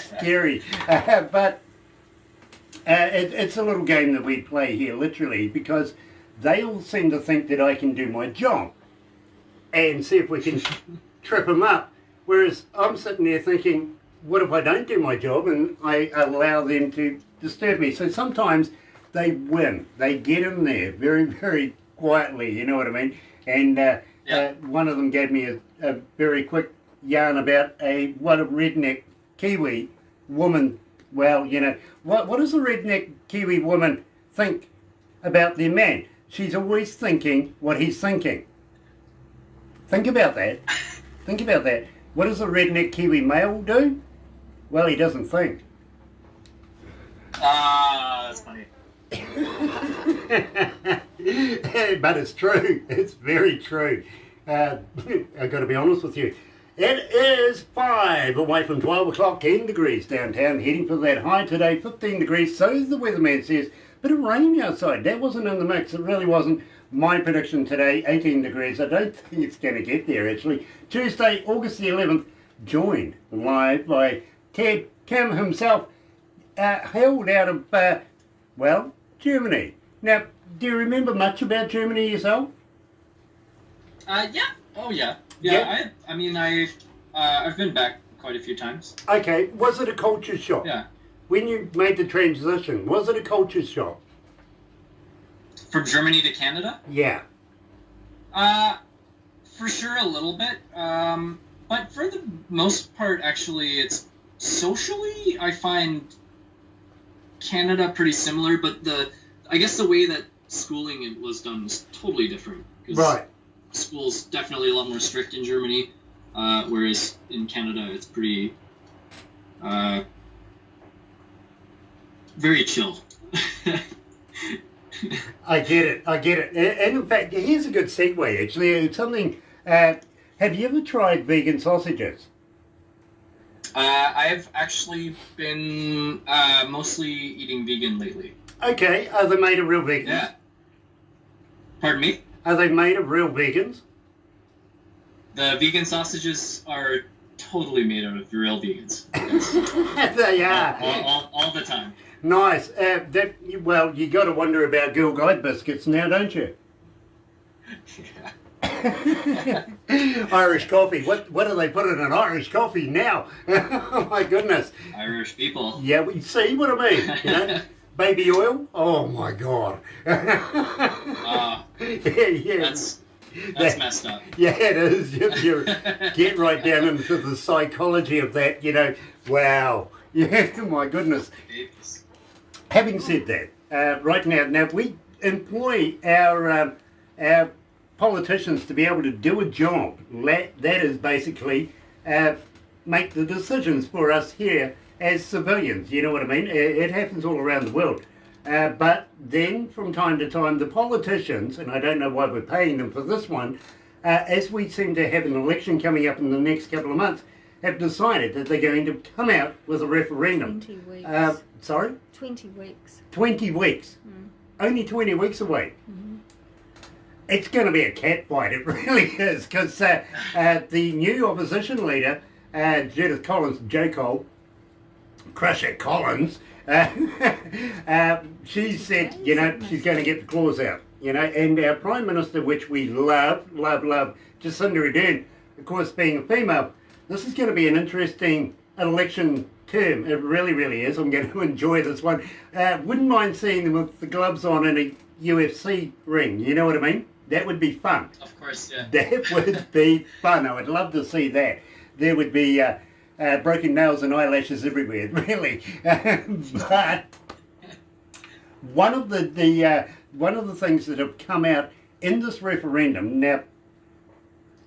scary. But it's a little game that we play here, literally, because they all seem to think that I can do my job and see if we can trip them up. Whereas I'm sitting there thinking, what if I don't do my job and I allow them to disturb me? So sometimes they win. They get in there very, very quietly, you know what I mean? And one of them gave me a very quick yarn about what a redneck Kiwi woman, well, you know, what does a redneck Kiwi woman think about their man? She's always thinking what he's thinking. Think about that. Think about that. What does a redneck Kiwi male do? Well, he doesn't think. That's funny. But it's true. It's very true. I've got to be honest with you. It is 5 away from 12 o'clock, 10 degrees downtown, heading for that high today, 15 degrees. So the weatherman says, bit of rain outside. That wasn't in the mix. It really wasn't. My prediction today, 18 degrees. I don't think it's going to get there, actually. Tuesday, August the 11th, joined live by Ted Kim himself, hailed out of, well, Germany. Now, do you remember much about Germany yourself? Yeah. Oh, yeah. Yeah. I mean, I've been back quite a few times. Okay. Was it a culture shock? Yeah. When you made the transition, was it a culture shock? From Germany to Canada? Yeah. For sure a little bit. But But for the most part, actually, it's socially, I find Canada pretty similar, but I guess the way that schooling was done was totally different. 'Cause Right. school's definitely a lot more strict in Germany, whereas in Canada it's pretty very chill. I get it. And in fact, here's a good segue, actually. It's something, have you ever tried vegan sausages? I've actually been mostly eating vegan lately. Okay, are they made of real vegans? Yeah. Pardon me? Are they made of real vegans? The vegan sausages are totally made out of real vegans. Yes. They are. All the time. Nice. Well, you got to wonder about Girl Guide biscuits now, don't you? Irish coffee. What do they put in an Irish coffee now? Oh my goodness. Irish people. Yeah, we see what I mean. You know, baby oil. Oh my God. Yeah. That's messed up. Yeah, it is. You get right down into the psychology of that. You know, wow. Yeah, my goodness. Having said that, right now we employ our politicians to be able to do a job. That is basically make the decisions for us here as civilians. You know what I mean? It happens all around the world. But then, from time to time, the politicians, and I don't know why we're paying them for this one, as we seem to have an election coming up in the next couple of months, have decided that they're going to come out with a referendum. 20 weeks. Sorry? 20 weeks. 20 weeks. Only 20 weeks away. It's going to be a cat fight, it really is, because the new opposition leader, Judith Collins, Joe Cole, Crusher Collins, she said, you know, she's going to get the claws out, you know, and our Prime Minister, which we love, Jacinda Ardern, of course, being a female, this is going to be an interesting election term. It really, really is. I'm going to enjoy this one. Wouldn't mind seeing them with the gloves on in a UFC ring, you know what I mean? That would be fun. Of course, yeah. That would be fun. I would love to see that. There would be broken nails and eyelashes everywhere, really. But one of the things that have come out in this referendum now,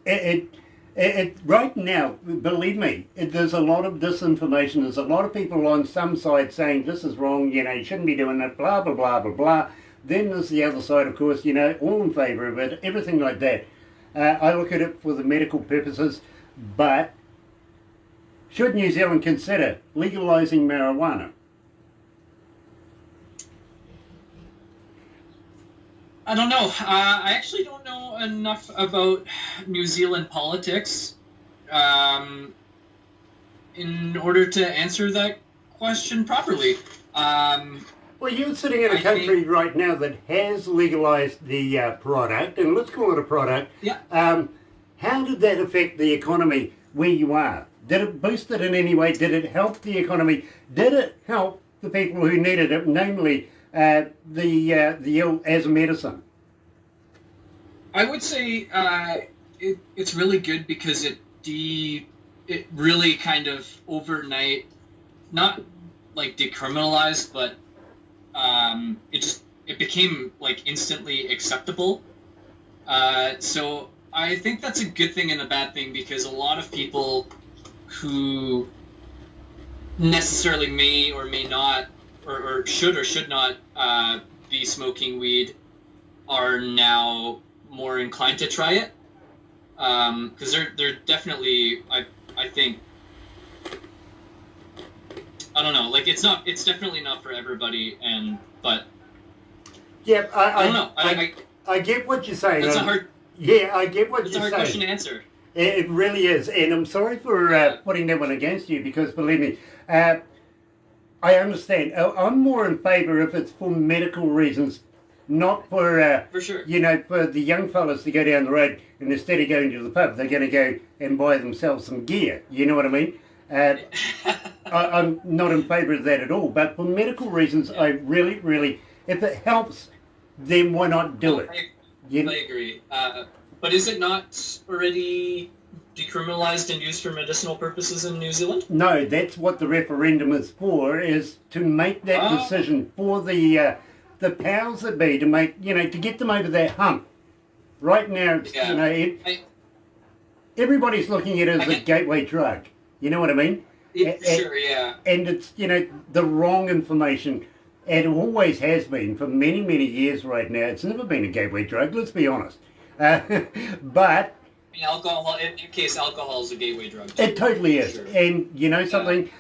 it right now, believe me, there's a lot of disinformation. There's a lot of people on some side saying this is wrong. You know, you shouldn't be doing it. Blah blah blah blah blah. Then there's the other side, of course. You know, all in favour of it. Everything like that. I look at it for the medical purposes, but should New Zealand consider legalising marijuana? I don't know. I actually don't know enough about New Zealand politics in order to answer that question properly. Well, you're sitting in a country right now that has legalised the product, and let's call it a product. Yeah. How did that affect the economy where you are? Did it boost it in any way? Did it help the economy? Did it help the people who needed it, namely the ill as a medicine? I would say it's really good because it really kind of overnight, not like decriminalized, but it became like instantly acceptable. So I think that's a good thing and a bad thing because a lot of people who necessarily may or may not or should not be smoking weed are now more inclined to try it because they're definitely I think I don't know, like it's definitely not for everybody, but yeah, I don't know. I get what you're saying. That's a hard. Yeah, I get what It's you're a hard saying. question to answer. It really is, and I'm sorry for putting that one against you because believe me, I understand. I'm more in favour if it's for medical reasons, not for sure. You know, for the young fellas to go down the road and instead of going to the pub, they're going to go and buy themselves some gear. You know what I mean? I'm not in favour of that at all. But for medical reasons, I really, really, if it helps, then why not do it? I agree. But is it not already decriminalized and used for medicinal purposes in New Zealand? No, that's what the referendum is for, is to make that decision for the powers that be, to make, to get them over that hump. Right now, everybody's looking at it as a gateway drug. You know what I mean? Sure, yeah. And it's, the wrong information. And it always has been for many, many years right now. It's never been a gateway drug, let's be honest. But... alcohol, in case alcohol is a gateway drug. It totally is. Sure. And you know something?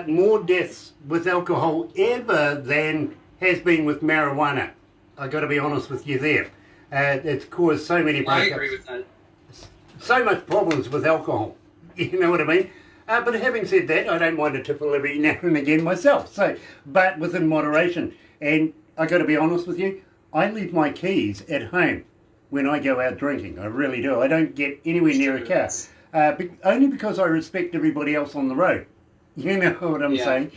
More deaths with alcohol ever than has been with marijuana. I've got to be honest with you there. It's caused so many breakups. I agree with that. So much problems with alcohol. You know what I mean? But having said that, I don't mind a tipple every now and again myself. But within moderation. And I've got to be honest with you, I leave my keys at home when I go out drinking. I really do. I don't get anywhere near a car. Only because I respect everybody else on the road. You know what I'm saying?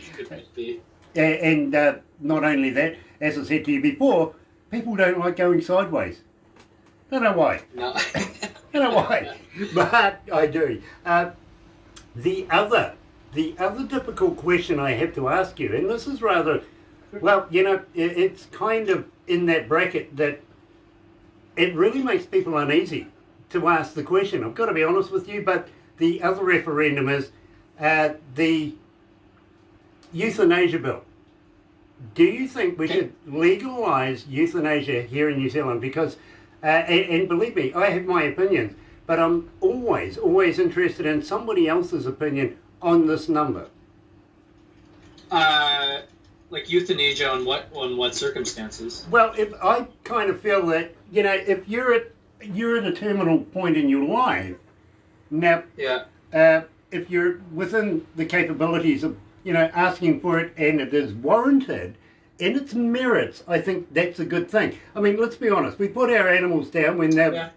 And not only that, as I said to you before, people don't like going sideways. I don't know why. No. I don't know why. But I do. The other difficult question I have to ask you, and this is rather, well, it's kind of in that bracket that it really makes people uneasy to ask the question. I've got to be honest with you, but the other referendum is the euthanasia bill. Do you think we should legalise euthanasia here in New Zealand? Because, and believe me, I have my opinions, but I'm always interested in somebody else's opinion on this number. Like euthanasia on what circumstances? Well, I kind of feel that, if you're at a terminal point in your life, now, if you're within the capabilities of, asking for it and it is warranted and its merits, I think that's a good thing. I mean, let's be honest, we put our animals down when they've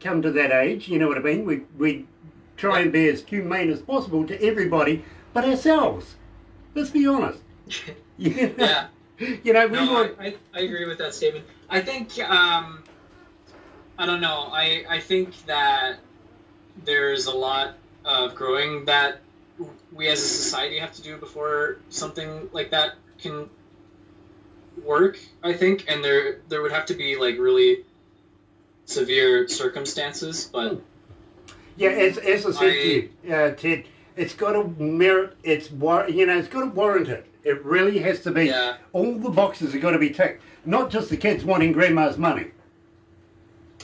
come to that age, you know what I mean? We try and be as humane as possible to everybody but ourselves. Let's be honest. Yeah. I agree with that statement. I think, I don't know, I think that there's a lot of growing that we as a society have to do before something like that can work, I think, and there would have to be like really severe circumstances, but... Yeah, as I said to you, Ted, it's got to merit, it's got to warrant it. It really has to be. Yeah. All the boxes have got to be ticked. Not just the kids wanting grandma's money.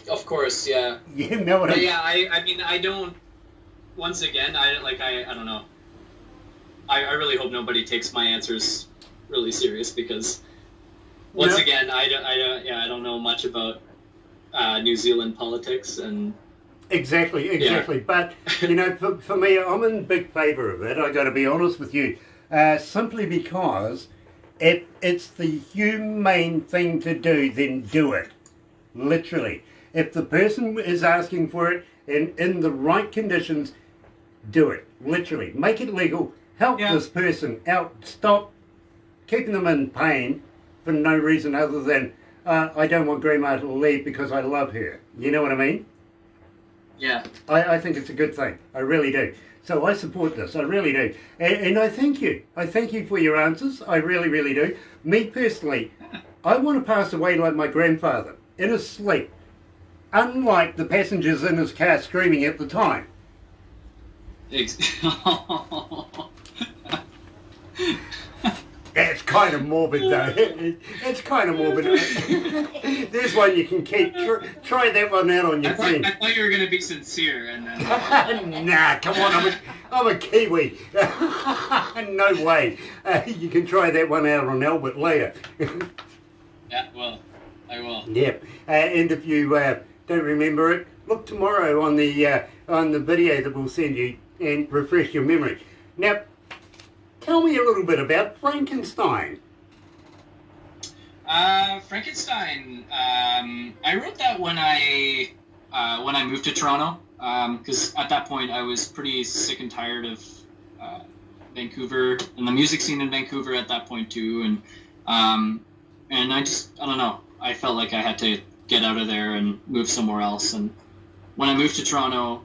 Of course, yeah. You know what I mean? Yeah, I mean, I don't... Once again, I don't know. I really hope nobody takes my answers really serious, because once again, I don't know much about New Zealand politics, and... Exactly. Yeah. But, for me, I'm in big favour of it, I got to be honest with you. Simply because it's the humane thing to do, then do it. Literally. If the person is asking for it and in the right conditions, do it. Literally. Make it legal. Help this person out. Stop keeping them in pain for no reason other than, I don't want grandma to leave because I love her. You know what I mean? Yeah. I think it's a good thing. I really do. So I support this. I really do. And I thank you. I thank you for your answers. I really, really do. Me personally, I want to pass away like my grandfather, in his sleep. Unlike the passengers in his car screaming at the time. It's kind of morbid, though. It's kind of morbid. There's one you can keep. Try that one out on your friend. I thought you were going to be sincere. And then... Nah, come on. I'm a Kiwi. No way. You can try that one out on Albert later. Yeah, well, I will. Yep. And if you don't remember it, look tomorrow on the video that we'll send you and refresh your memory. Now, tell me a little bit about Frankenstein. Frankenstein. I wrote that when I moved to Toronto, because at that point I was pretty sick and tired of Vancouver and the music scene in Vancouver at that point too, and I don't know. I felt like I had to get out of there and move somewhere else. And when I moved to Toronto,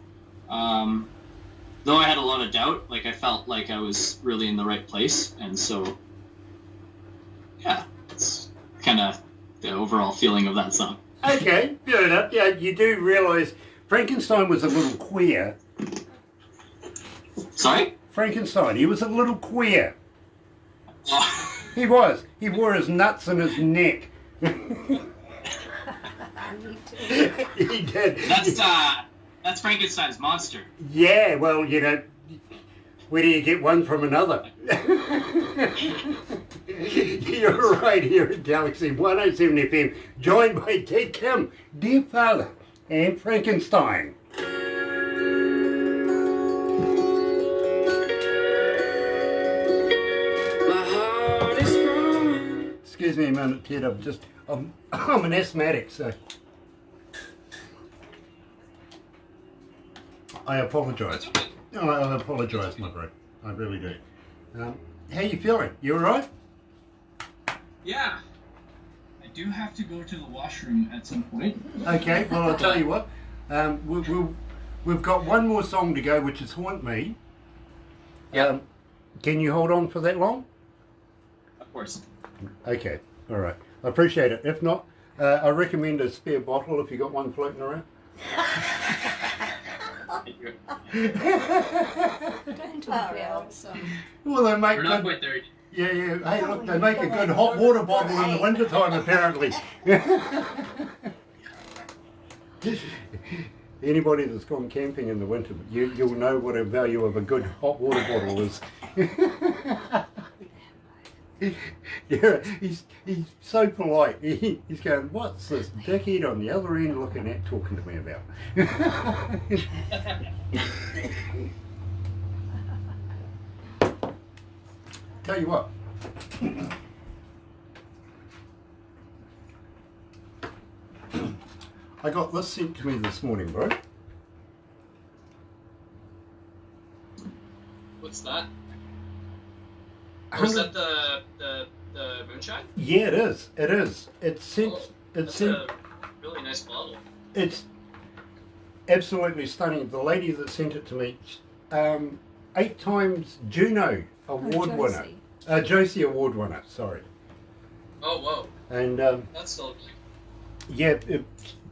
Though I had a lot of doubt, like I felt like I was really in the right place, and so yeah, it's kind of the overall feeling of that song. Okay, fair enough. Yeah, you do realise Frankenstein was a little queer. Sorry? Frankenstein, he was a little queer. Oh. He was. He wore his nuts in his neck. Me too. He did. That's Frankenstein's monster. Yeah, well, you know, where do you get one from another? You're right here at Galaxy 107 FM, joined by Ted Kim, Dear Father, and Frankenstein. My heart is growing. Excuse me a minute, Ted, I'm an asthmatic, so I apologise. No, I apologise, my bro. I really do. How you feeling? You alright? Yeah. I do have to go to the washroom at some point. Okay, well, I'll tell you what. We've got one more song to go, which is Haunt Me. Can you hold on for that long? Of course. Okay, alright. I appreciate it. If not, I recommend a spare bottle if you got one floating around. Don't worry, Alison. Well, they make We're not good, quite there. yeah. Hey, look, they make a good hot water bottle in the winter time, apparently. Anybody that's gone camping in the winter, you'll know what a value of a good hot water bottle is. Yeah, he's so polite. He's going, what's this dickhead on the other end looking at, talking to me about? Tell you what. I got this sent to me this morning, bro. What's that? Was that the moonshine? Yeah, it is. It is. It's sent. It's sent. a really nice bottle. It's absolutely stunning. The lady that sent it to me, 8 times Juno Award winner. Josie Award winner, sorry. Oh, whoa. And That's so yeah,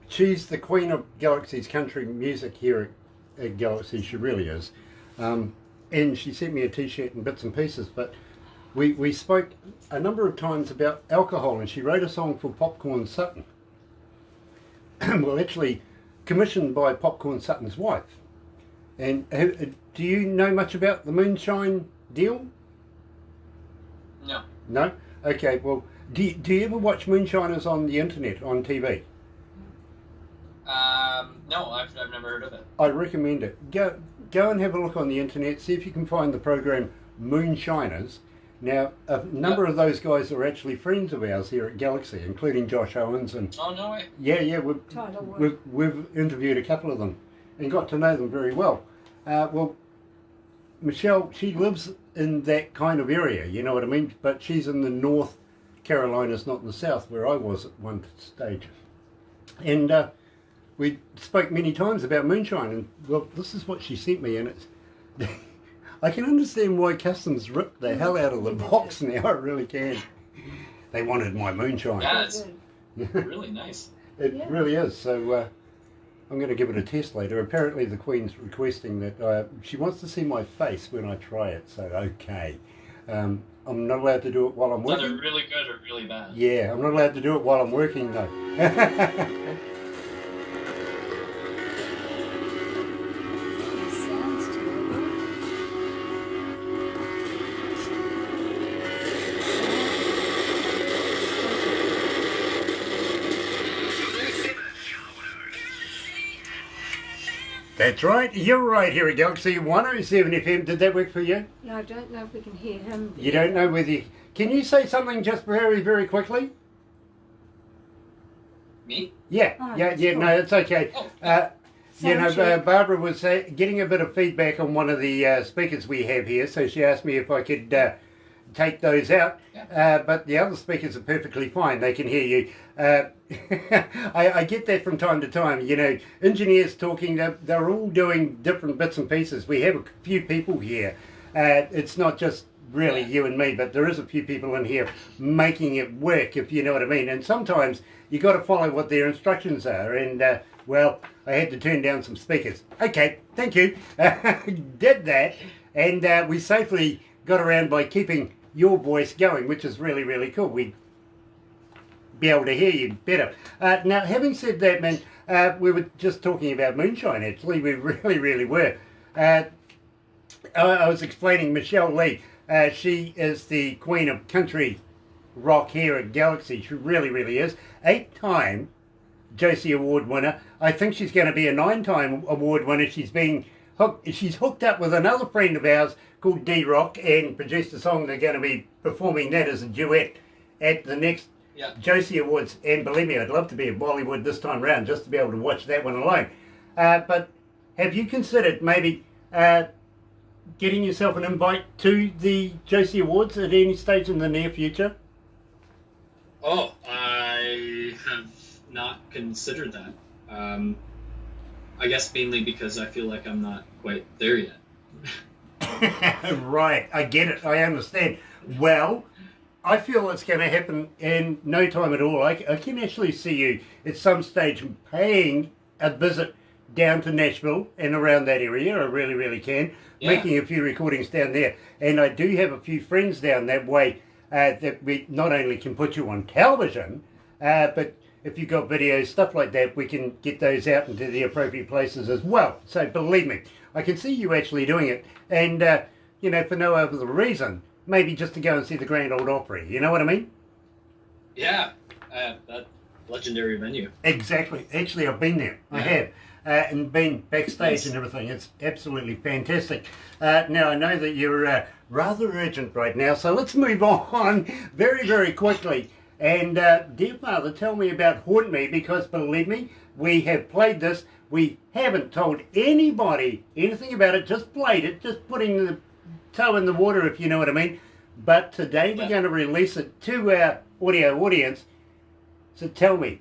she's the queen of Galaxy's country music here at Galaxy. She really is. And she sent me a t-shirt and bits and pieces, but we spoke a number of times about alcohol, and she wrote a song for Popcorn Sutton. Well, actually commissioned by Popcorn Sutton's wife. And do you know much about the moonshine deal? No. No? Okay, well, do you ever watch moonshiners on the internet, on TV? No, I've never heard of it. I recommend it. Go and have a look on the internet, see if you can find the program Moonshiners. Now, a number of those guys are actually friends of ours here at Galaxy, including Josh Owens and... Oh, no way. Yeah, we've interviewed a couple of them and got to know them very well. Well, Michelle, she lives in that kind of area, you know what I mean? But she's in the North Carolinas, not in the South, where I was at one stage. And we spoke many times about moonshine, and well, this is what she sent me, and it's... I can understand why Customs ripped the hell out of the box now, I really can. They wanted my moonshine. Yeah, it's really nice. It really is, so I'm going to give it a test later. Apparently the Queen's requesting that she wants to see my face when I try it, so okay. I'm not allowed to do it while I'm working. Either really good or really bad. Yeah, I'm not allowed to do it while I'm working though. Sounds terrible. That's right, you're right here at Galaxy 107 FM. Did that work for you? Yeah, I don't know if we can hear him. You don't know whether you... Can you say something just very, very quickly? Me? Yeah, Oh, yeah, that's yeah, cool. no, it's okay. Oh. You know, Sound check. Barbara was getting a bit of feedback on one of the speakers we have here, so she asked me if I could take those out, Yeah. but the other speakers are perfectly fine. They can hear you. I get that from time to time. You know, engineers talking, they're all doing different bits and pieces. We have a few people here. It's not just really you and me, but there is a few people in here making it work, if you know what I mean. And sometimes you got to follow what their instructions are. And well, I had to turn down some speakers. Okay, thank you. Did that, and we safely got around by keeping your voice going, which is really, really cool. We'd be able to hear you better. Now, having said that, man, we were just talking about moonshine, actually. We really, really were. I was explaining Michelle Lee. She is the queen of country rock here at Galaxy. She really, really is. 8-time Josie Award winner. I think she's going to be a 9-time award winner. She's hooked up with another friend of ours called D-Rock and produced a song. They're going to be performing that as a duet at the next Josie Awards. And believe me, I'd love to be at Bollywood this time round just to be able to watch that one alone. But have you considered maybe getting yourself an invite to the Josie Awards at any stage in the near future? Oh, I have not considered that. I guess mainly because I feel like I'm not quite there yet. Right, I get it, I understand. Well, I feel it's going to happen in no time at all. I can actually see you at some stage paying a visit down to Nashville and around that area. I really, really can. Yeah. Making a few recordings down there. And I do have a few friends down that way that we not only can put you on television, but if you've got videos, stuff like that, we can get those out into the appropriate places as well. So believe me, I can see you actually doing it. And, you know, for no other reason, maybe just to go and see the Grand Ole Opry. You know what I mean? Yeah, that legendary venue. Exactly. Actually, I've been there. Yeah. I have. And been backstage and everything. It's absolutely fantastic. Now, I know that you're rather urgent right now, so let's move on very, very quickly. And dear Father, tell me about Haunt Me, because believe me, we have played this. We haven't told anybody anything about it, just played it, just putting the toe in the water, if you know what I mean. But today we're going to release it to our audio audience. So tell me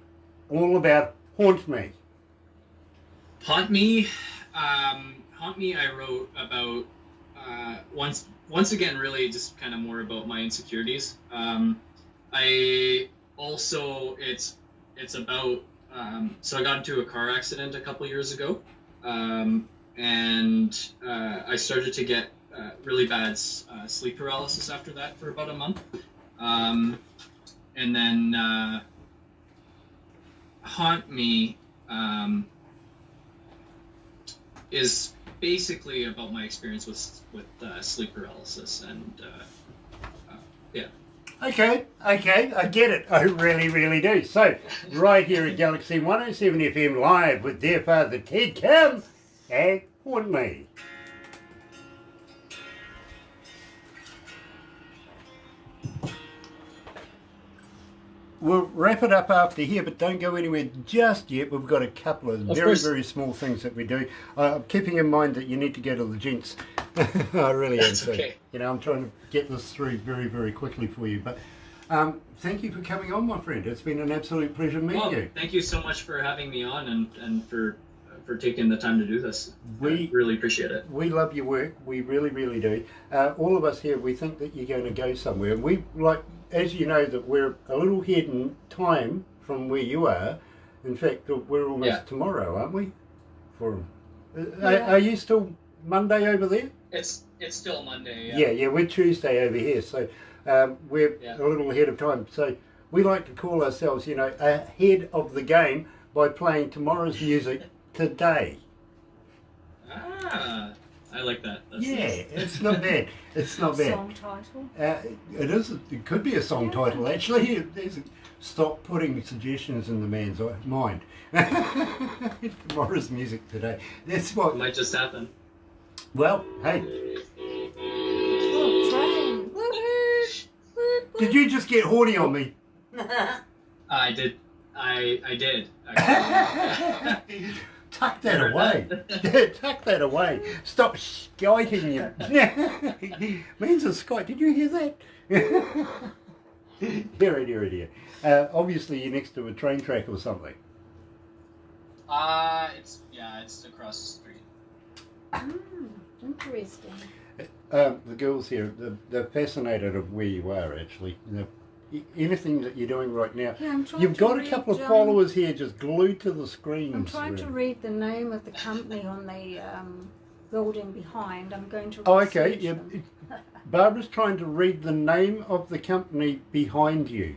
all about Haunt Me. Haunt Me I wrote about once again really just kind of more about my insecurities. I also it's about so I got into a car accident a couple years ago, and I started to get really bad sleep paralysis after that for about a month, and then Haunt Me is basically about my experience with sleep paralysis, and yeah. Okay, I get it. I really, really do. So, right here at Galaxy 107 FM live with dear Father Ted Kim and Haunt Me. We'll wrap it up after here, but don't go anywhere just yet. We've got a couple of very, very small things that we do. Keeping in mind that you need to go to the gents. I really am. So, okay. You know, I'm trying to get this through very, very quickly for you. But thank you for coming on, my friend. It's been an absolute pleasure meeting you. Thank you so much for having me on and for taking the time to do this. We really appreciate it. We love your work. We really, really do. All of us here, we think that you're going to go somewhere. We like, as you know, that we're a little ahead in time from where you are. In fact, we're almost tomorrow, aren't we? Are you still Monday over there? It's still Monday. Yeah, we're Tuesday over here, so we're a little ahead of time. So we like to call ourselves, you know, ahead of the game by playing tomorrow's music today. Ah, I like that. That's nice. It's not bad. It's not bad. Song title? It is. It could be a song title, actually. Stop putting suggestions in the man's mind. Tomorrow's music today. That's what might just happen. Well, hey. Oh, train! Woohoo! Did you just get horny on me? I did. I did. Tuck that away. Tuck that away. Stop skiting you. Means a skite. Did you hear that? Dear. Obviously you're next to a train track or something. It's across the street. Interesting. The girls here, they're fascinated of where you are actually. Anything that you're doing right now. Yeah, I'm trying You've to got a read, couple of followers here just glued to the screens. I'm trying to read the name of the company on the building behind. I'm going to Oh, okay. research Yeah. them. Barbara's trying to read the name of the company behind you.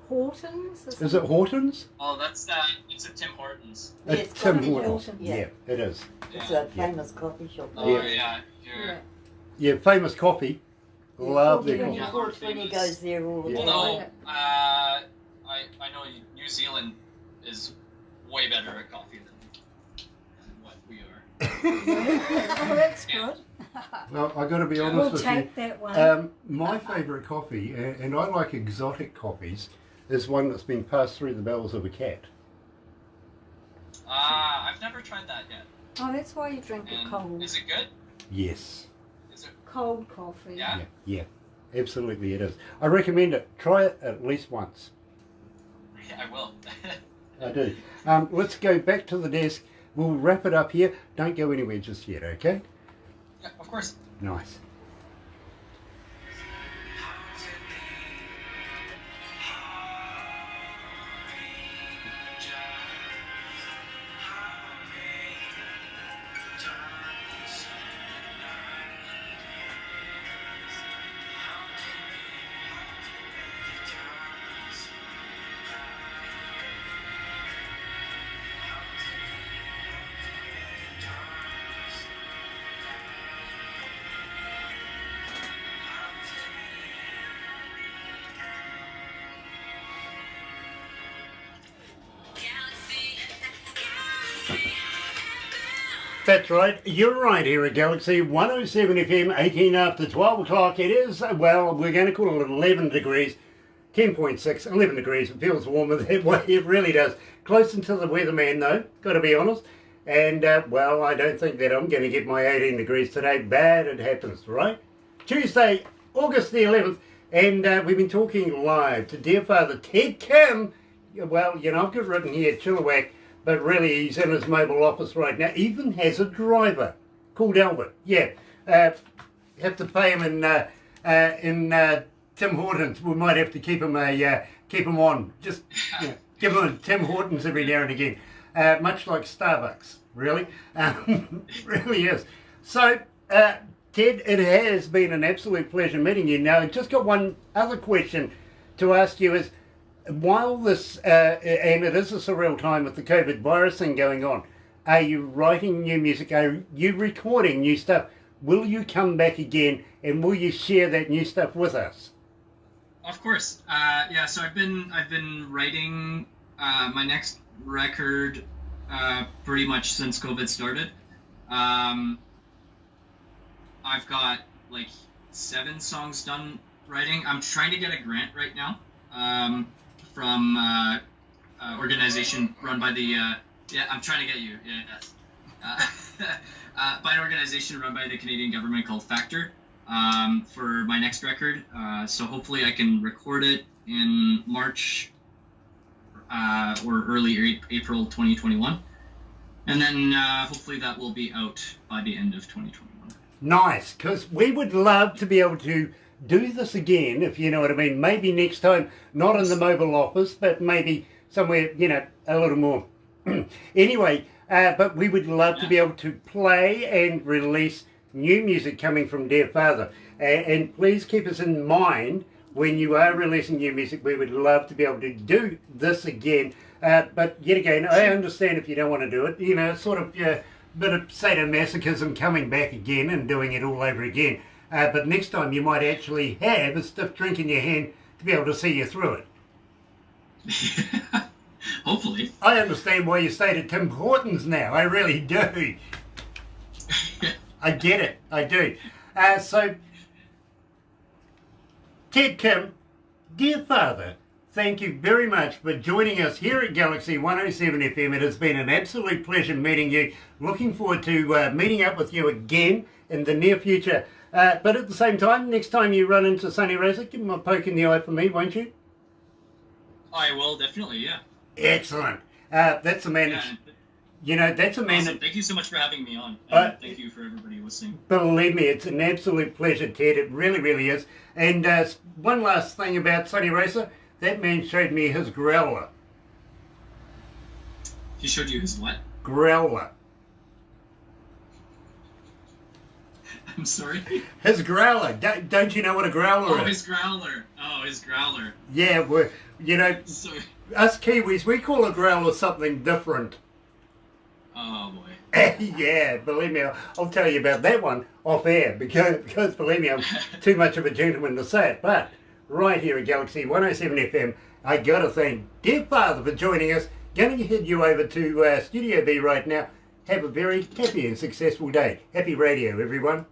Hortons? Is it Hortons? Oh, that's it's a Tim Hortons. Yeah, It's it's Tim gotta be Hortons. Hortons. Yeah, it is. It's a famous coffee shop. Oh Yeah. yeah. Yeah. Yeah, famous coffee. Love their When coffee. you Yeah. Fort Winnie goes there all the Yeah. time. Although I know New Zealand is way better at coffee than what we are. Oh, that's Yeah. good. Well, I got to be honest We'll with take you. that one. My favourite coffee, and I like exotic coffees, is one that's been passed through the bells of a cat. I've never tried that yet. Oh, that's why you drink it And cold. is it good? Yes. Is it? Cold coffee. Yeah. Yeah, absolutely it is. I recommend it. Try it at least once. Yeah, I will. I do. Let's go back to the desk. We'll wrap it up here. Don't go anywhere just yet, okay? Yeah, of course. Nice. That's right, you're right here at Galaxy 107 FM, 18 after 12 o'clock. It is, well, we're going to call it 11 degrees, 10.6, 11 degrees. It feels warmer that way, it really does. Close into the weatherman though, got to be honest. And, well, I don't think that I'm going to get my 18 degrees today. Bad it happens, right? Tuesday, August the 11th, and we've been talking live to dear Father Ted Kim. Well, you know, I've got written here, Chilliwack, but really he's in his mobile office right now. Even has a driver called Albert. Yeah, have to pay him in Tim Hortons. We might have to keep him on. Just give him a Tim Hortons every now and again. Much like Starbucks, really. Really is. So, Ted, it has been an absolute pleasure meeting you. Now, I've just got one other question to ask you is, while this, and it is a surreal time with the COVID virus thing going on, are you writing new music? Are you recording new stuff? Will you come back again and will you share that new stuff with us? Of course. Yeah. So I've been writing my next record pretty much since COVID started. I've got like 7 songs done writing. I'm trying to get a grant right now. From organization run by the I'm trying to get you by an organization run by the Canadian government called Factor for my next record. So hopefully I can record it in March or early April 2021, and then hopefully that will be out by the end of 2021. Nice, because we would love to be able to do this again, if you know what I mean. Maybe next time, not in the mobile office, but maybe somewhere, you know, a little more. Anyway, but we would love to be able to play and release new music coming from dear Father. And please keep us in mind when you are releasing new music. We would love to be able to do this again. But yet again, I understand if you don't want to do it. You know, sort of a bit of sadomasochism coming back again and doing it all over again. But next time you might actually have a stiff drink in your hand to be able to see you through it. Hopefully. I understand why you stayed at Tim Hortons now. I really do. I get it. I do. So, Ted Kim, dear Father, thank you very much for joining us here at Galaxy 107 FM. It has been an absolute pleasure meeting you. Looking forward to meeting up with you again in the near future. But at the same time, next time you run into Sonny Rosa, give him a poke in the eye for me, won't you? I will, definitely, yeah. Excellent. That's a man. Yeah. You know, that's a man. Awesome. Thank you so much for having me on. And thank you for everybody listening. Believe me, it's an absolute pleasure, Ted. It really, really is. And one last thing about Sonny Rosa. That man showed me his growler. He showed you his what? Growler. I'm sorry? His growler. Don't you know what a growler Oh, is? his growler. Oh, his growler. Yeah, you know, Sorry. us Kiwis, we call a growler something different. Oh, boy. Yeah, believe me, I'll tell you about that one off air because believe me, I'm too much of a gentleman to say it. But right here at Galaxy 107 FM, I got to thank dear Father for joining us. Going to head you over to Studio B right now. Have a very happy and successful day. Happy radio, everyone.